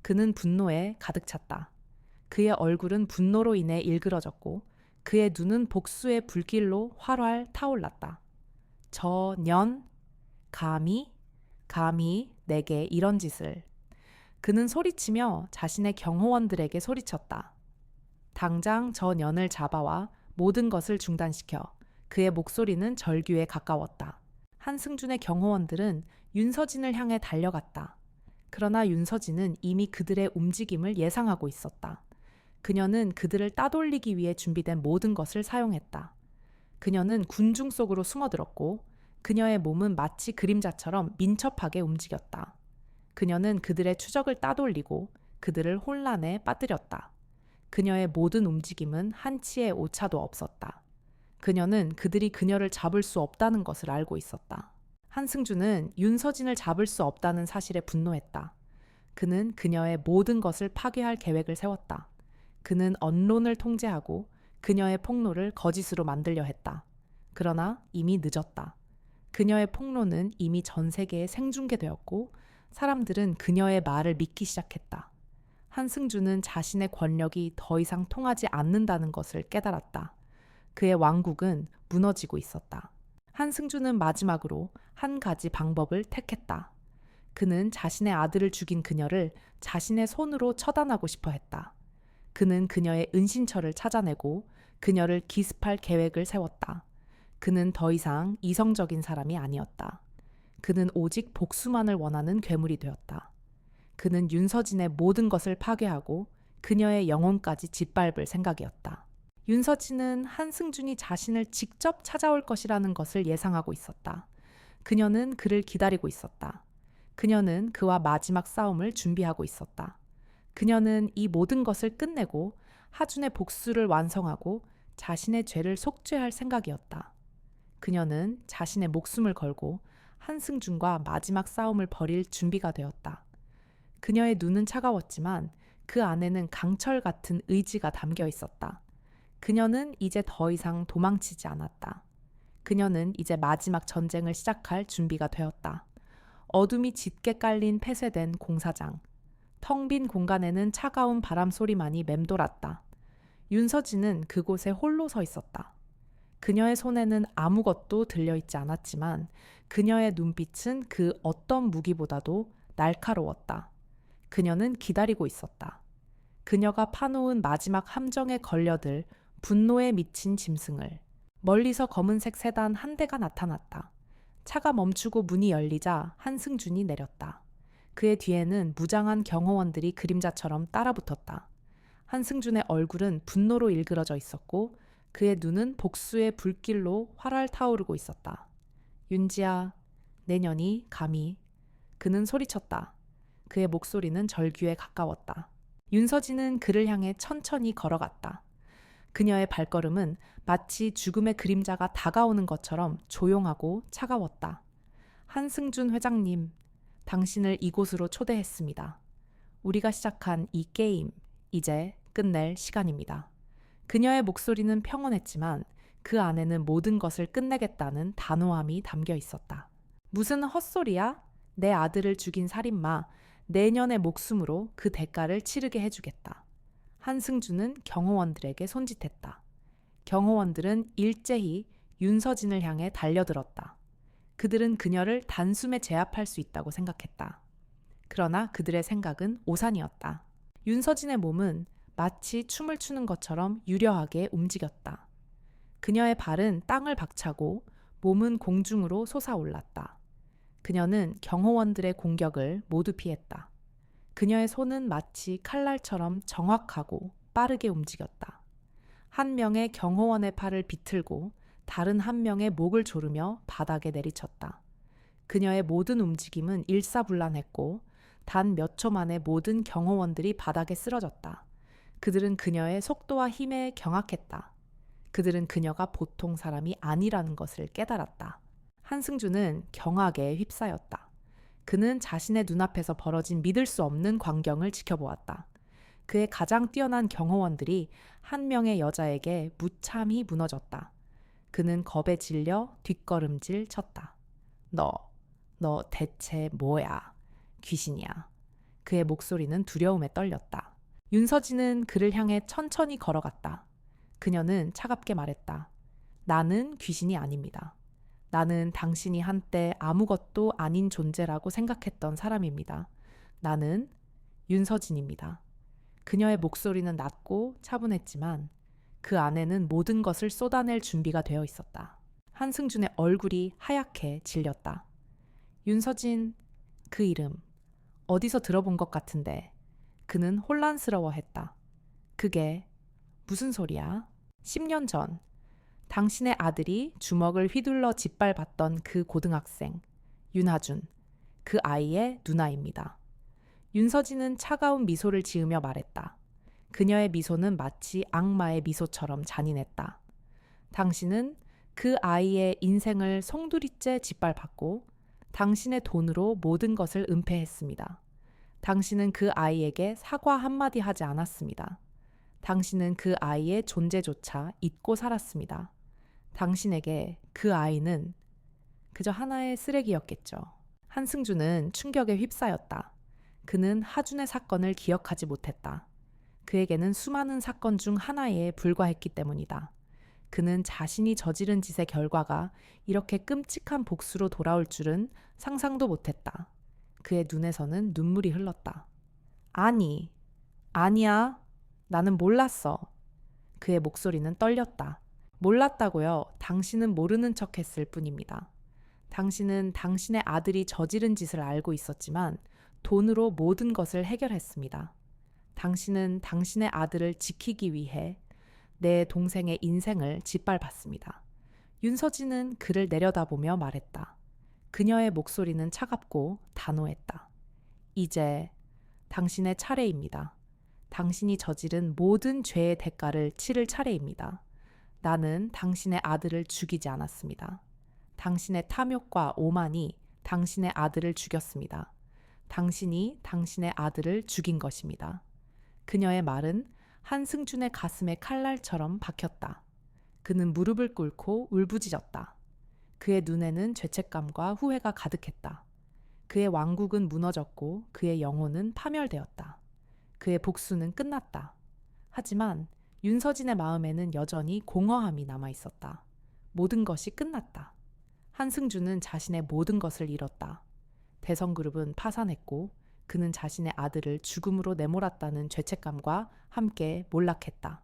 그는 분노에 가득 찼다. 그의 얼굴은 분노로 인해 일그러졌고 그의 눈은 복수의 불길로 활활 타올랐다. 저 년, 감히 내게 이런 짓을. 그는 소리치며 자신의 경호원들에게 소리쳤다. 당장 저 년을 잡아와 모든 것을 중단시켜. 그의 목소리는 절규에 가까웠다. 한승준의 경호원들은 윤서진을 향해 달려갔다. 그러나 윤서진은 이미 그들의 움직임을 예상하고 있었다. 그녀는 그들을 따돌리기 위해 준비된 모든 것을 사용했다. 그녀는 군중 속으로 숨어들었고 그녀의 몸은 마치 그림자처럼 민첩하게 움직였다. 그녀는 그들의 추적을 따돌리고 그들을 혼란에 빠뜨렸다. 그녀의 모든 움직임은 한치의 오차도 없었다. 그녀는 그들이 그녀를 잡을 수 없다는 것을 알고 있었다. 한승주는 윤서진을 잡을 수 없다는 사실에 분노했다. 그는 그녀의 모든 것을 파괴할 계획을 세웠다. 그는 언론을 통제하고 그녀의 폭로를 거짓으로 만들려 했다. 그러나 이미 늦었다. 그녀의 폭로는 이미 전 세계에 생중계되었고 사람들은 그녀의 말을 믿기 시작했다. 한승주는 자신의 권력이 더 이상 통하지 않는다는 것을 깨달았다. 그의 왕국은 무너지고 있었다. 한승주는 마지막으로 한 가지 방법을 택했다. 그는 자신의 아들을 죽인 그녀를 자신의 손으로 처단하고 싶어 했다. 그는 그녀의 은신처를 찾아내고 그녀를 기습할 계획을 세웠다. 그는 더 이상 이성적인 사람이 아니었다. 그는 오직 복수만을 원하는 괴물이 되었다. 그는 윤서진의 모든 것을 파괴하고 그녀의 영혼까지 짓밟을 생각이었다. 윤서진은 한승준이 자신을 직접 찾아올 것이라는 것을 예상하고 있었다. 그녀는 그를 기다리고 있었다. 그녀는 그와 마지막 싸움을 준비하고 있었다. 그녀는 이 모든 것을 끝내고 하준의 복수를 완성하고 자신의 죄를 속죄할 생각이었다. 그녀는 자신의 목숨을 걸고 한승준과 마지막 싸움을 벌일 준비가 되었다. 그녀의 눈은 차가웠지만 그 안에는 강철 같은 의지가 담겨 있었다. 그녀는 이제 더 이상 도망치지 않았다. 그녀는 이제 마지막 전쟁을 시작할 준비가 되었다. 어둠이 짙게 깔린 폐쇄된 공사장. 텅 빈 공간에는 차가운 바람 소리만이 맴돌았다. 윤서진은 그곳에 홀로 서 있었다. 그녀의 손에는 아무것도 들려있지 않았지만 그녀의 눈빛은 그 어떤 무기보다도 날카로웠다. 그녀는 기다리고 있었다. 그녀가 파놓은 마지막 함정에 걸려들 분노에 미친 짐승을. 멀리서 검은색 세단 한 대가 나타났다. 차가 멈추고 문이 열리자 한승준이 내렸다. 그의 뒤에는 무장한 경호원들이 그림자처럼 따라붙었다. 한승준의 얼굴은 분노로 일그러져 있었고 그의 눈은 복수의 불길로 활활 타오르고 있었다. 윤지야, 내년이 감히. 그는 소리쳤다. 그의 목소리는 절규에 가까웠다. 윤서진은 그를 향해 천천히 걸어갔다. 그녀의 발걸음은 마치 죽음의 그림자가 다가오는 것처럼 조용하고 차가웠다. 한승준 회장님, 당신을 이곳으로 초대했습니다. 우리가 시작한 이 게임, 이제 끝낼 시간입니다. 그녀의 목소리는 평온했지만 그 안에는 모든 것을 끝내겠다는 단호함이 담겨 있었다. 무슨 헛소리야? 내 아들을 죽인 살인마, 내년의 목숨으로 그 대가를 치르게 해주겠다. 한승준은 경호원들에게 손짓했다. 경호원들은 일제히 윤서진을 향해 달려들었다. 그들은 그녀를 단숨에 제압할 수 있다고 생각했다. 그러나 그들의 생각은 오산이었다. 윤서진의 몸은 마치 춤을 추는 것처럼 유려하게 움직였다. 그녀의 발은 땅을 박차고 몸은 공중으로 솟아올랐다. 그녀는 경호원들의 공격을 모두 피했다. 그녀의 손은 마치 칼날처럼 정확하고 빠르게 움직였다. 한 명의 경호원의 팔을 비틀고 다른 한 명의 목을 조르며 바닥에 내리쳤다. 그녀의 모든 움직임은 일사불란했고 단 몇 초 만에 모든 경호원들이 바닥에 쓰러졌다. 그들은 그녀의 속도와 힘에 경악했다. 그들은 그녀가 보통 사람이 아니라는 것을 깨달았다. 한승준은 경악에 휩싸였다. 그는 자신의 눈앞에서 벌어진 믿을 수 없는 광경을 지켜보았다. 그의 가장 뛰어난 경호원들이 한 명의 여자에게 무참히 무너졌다. 그는 겁에 질려 뒷걸음질 쳤다. 너 대체 뭐야? 귀신이야. 그의 목소리는 두려움에 떨렸다. 윤서진은 그를 향해 천천히 걸어갔다. 그녀는 차갑게 말했다. 나는 귀신이 아닙니다. 나는 당신이 한때 아무것도 아닌 존재라고 생각했던 사람입니다. 나는 윤서진입니다. 그녀의 목소리는 낮고 차분했지만 그 안에는 모든 것을 쏟아낼 준비가 되어 있었다. 한승준의 얼굴이 하얗게 질렸다. 윤서진, 그 이름 어디서 들어본 것 같은데. 그는 혼란스러워했다. 그게 무슨 소리야? 10년 전 당신의 아들이 주먹을 휘둘러 짓밟았던 그 고등학생, 윤하준, 그 아이의 누나입니다. 윤서진은 차가운 미소를 지으며 말했다. 그녀의 미소는 마치 악마의 미소처럼 잔인했다. 당신은 그 아이의 인생을 송두리째 짓밟았고 당신의 돈으로 모든 것을 은폐했습니다. 당신은 그 아이에게 사과 한마디 하지 않았습니다. 당신은 그 아이의 존재조차 잊고 살았습니다. 당신에게 그 아이는 그저 하나의 쓰레기였겠죠. 한승주는 충격에 휩싸였다. 그는 하준의 사건을 기억하지 못했다. 그에게는 수많은 사건 중 하나에 불과했기 때문이다. 그는 자신이 저지른 짓의 결과가 이렇게 끔찍한 복수로 돌아올 줄은 상상도 못했다. 그의 눈에서는 눈물이 흘렀다. 아니야. 나는 몰랐어. 그의 목소리는 떨렸다. 몰랐다고요. 당신은 모르는 척 했을 뿐입니다. 당신은 당신의 아들이 저지른 짓을 알고 있었지만 돈으로 모든 것을 해결했습니다. 당신은 당신의 아들을 지키기 위해 내 동생의 인생을 짓밟았습니다. 윤서진은 그를 내려다보며 말했다. 그녀의 목소리는 차갑고 단호했다. 이제 당신의 차례입니다. 당신이 저지른 모든 죄의 대가를 치를 차례입니다. 나는 당신의 아들을 죽이지 않았습니다. 당신의 탐욕과 오만이 당신의 아들을 죽였습니다. 당신이 당신의 아들을 죽인 것입니다. 그녀의 말은 한승준의 가슴에 칼날처럼 박혔다. 그는 무릎을 꿇고 울부짖었다. 그의 눈에는 죄책감과 후회가 가득했다. 그의 왕국은 무너졌고 그의 영혼은 파멸되었다. 그의 복수는 끝났다. 하지만 윤서진의 마음에는 여전히 공허함이 남아있었다. 모든 것이 끝났다. 한승준은 자신의 모든 것을 잃었다. 대성그룹은 파산했고 그는 자신의 아들을 죽음으로 내몰았다는 죄책감과 함께 몰락했다.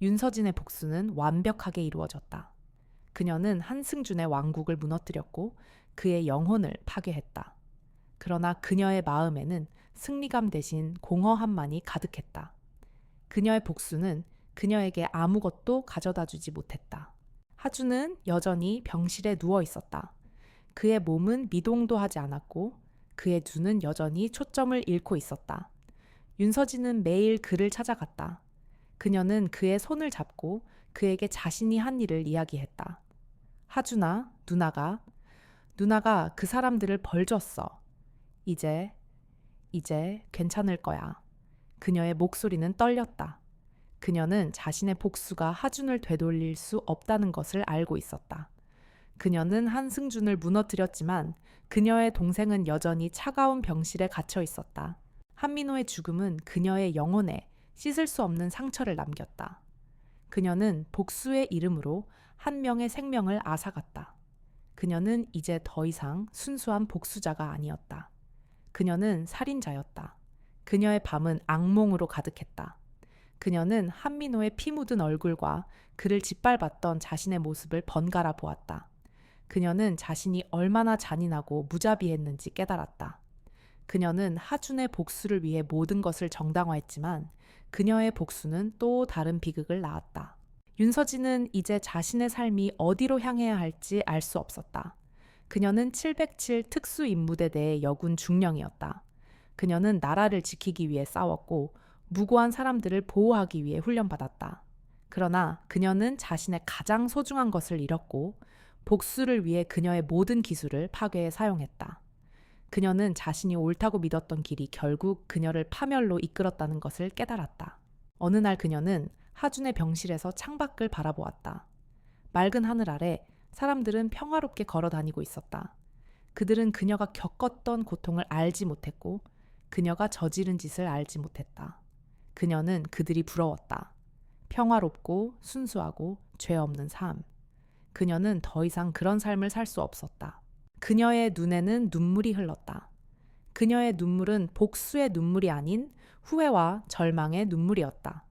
윤서진의 복수는 완벽하게 이루어졌다. 그녀는 한승준의 왕국을 무너뜨렸고 그의 영혼을 파괴했다. 그러나 그녀의 마음에는 승리감 대신 공허함만이 가득했다. 그녀의 복수는 그녀에게 아무것도 가져다 주지 못했다. 하준은 여전히 병실에 누워 있었다. 그의 몸은 미동도 하지 않았고 그의 눈은 여전히 초점을 잃고 있었다. 윤서진은 매일 그를 찾아갔다. 그녀는 그의 손을 잡고 그에게 자신이 한 일을 이야기했다. 하준아, 누나가 그 사람들을 벌 줬어. 이제 괜찮을 거야. 그녀의 목소리는 떨렸다. 그녀는 자신의 복수가 하준을 되돌릴 수 없다는 것을 알고 있었다. 그녀는 한승준을 무너뜨렸지만 그녀의 동생은 여전히 차가운 병실에 갇혀 있었다. 한민호의 죽음은 그녀의 영혼에 씻을 수 없는 상처를 남겼다. 그녀는 복수의 이름으로 한 명의 생명을 앗아갔다. 그녀는 이제 더 이상 순수한 복수자가 아니었다. 그녀는 살인자였다. 그녀의 밤은 악몽으로 가득했다. 그녀는 한민호의 피 묻은 얼굴과 그를 짓밟았던 자신의 모습을 번갈아 보았다. 그녀는 자신이 얼마나 잔인하고 무자비했는지 깨달았다. 그녀는 하준의 복수를 위해 모든 것을 정당화했지만 그녀의 복수는 또 다른 비극을 낳았다. 윤서진은 이제 자신의 삶이 어디로 향해야 할지 알 수 없었다. 그녀는 707 특수임무대대의 여군 중령이었다. 그녀는 나라를 지키기 위해 싸웠고 무고한 사람들을 보호하기 위해 훈련받았다. 그러나 그녀는 자신의 가장 소중한 것을 잃었고 복수를 위해 그녀의 모든 기술을 파괴에 사용했다. 그녀는 자신이 옳다고 믿었던 길이 결국 그녀를 파멸로 이끌었다는 것을 깨달았다. 어느 날 그녀는 하준의 병실에서 창밖을 바라보았다. 맑은 하늘 아래 사람들은 평화롭게 걸어 다니고 있었다. 그들은 그녀가 겪었던 고통을 알지 못했고 그녀가 저지른 짓을 알지 못했다. 그녀는 그들이 부러웠다. 평화롭고 순수하고 죄 없는 삶. 그녀는 더 이상 그런 삶을 살 수 없었다. 그녀의 눈에는 눈물이 흘렀다. 그녀의 눈물은 복수의 눈물이 아닌 후회와 절망의 눈물이었다.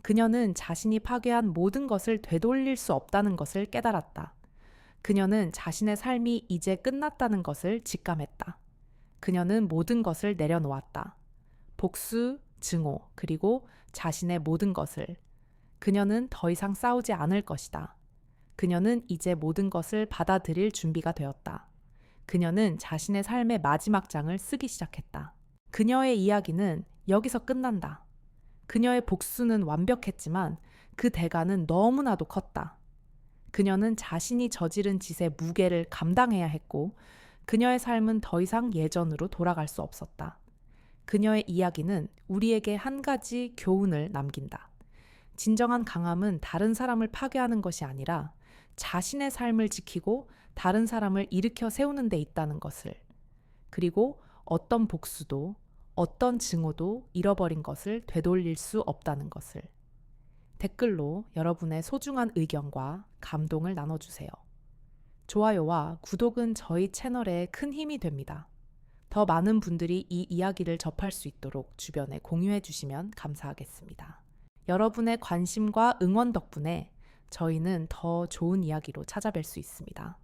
그녀는 자신이 파괴한 모든 것을 되돌릴 수 없다는 것을 깨달았다. 그녀는 자신의 삶이 이제 끝났다는 것을 직감했다. 그녀는 모든 것을 내려놓았다. 복수, 증오, 그리고 자신의 모든 것을. 그녀는 더 이상 싸우지 않을 것이다. 그녀는 이제 모든 것을 받아들일 준비가 되었다. 그녀는 자신의 삶의 마지막 장을 쓰기 시작했다. 그녀의 이야기는 여기서 끝난다. 그녀의 복수는 완벽했지만 그 대가는 너무나도 컸다. 그녀는 자신이 저지른 짓의 무게를 감당해야 했고 그녀의 삶은 더 이상 예전으로 돌아갈 수 없었다. 그녀의 이야기는 우리에게 한 가지 교훈을 남긴다. 진정한 강함은 다른 사람을 파괴하는 것이 아니라 자신의 삶을 지키고 다른 사람을 일으켜 세우는 데 있다는 것을, 그리고 어떤 복수도 어떤 증오도 잃어버린 것을 되돌릴 수 없다는 것을. 댓글로 여러분의 소중한 의견과 감동을 나눠주세요. 좋아요와 구독은 저희 채널에 큰 힘이 됩니다. 더 많은 분들이 이 이야기를 접할 수 있도록 주변에 공유해 주시면 감사하겠습니다. 여러분의 관심과 응원 덕분에 저희는 더 좋은 이야기로 찾아뵐 수 있습니다.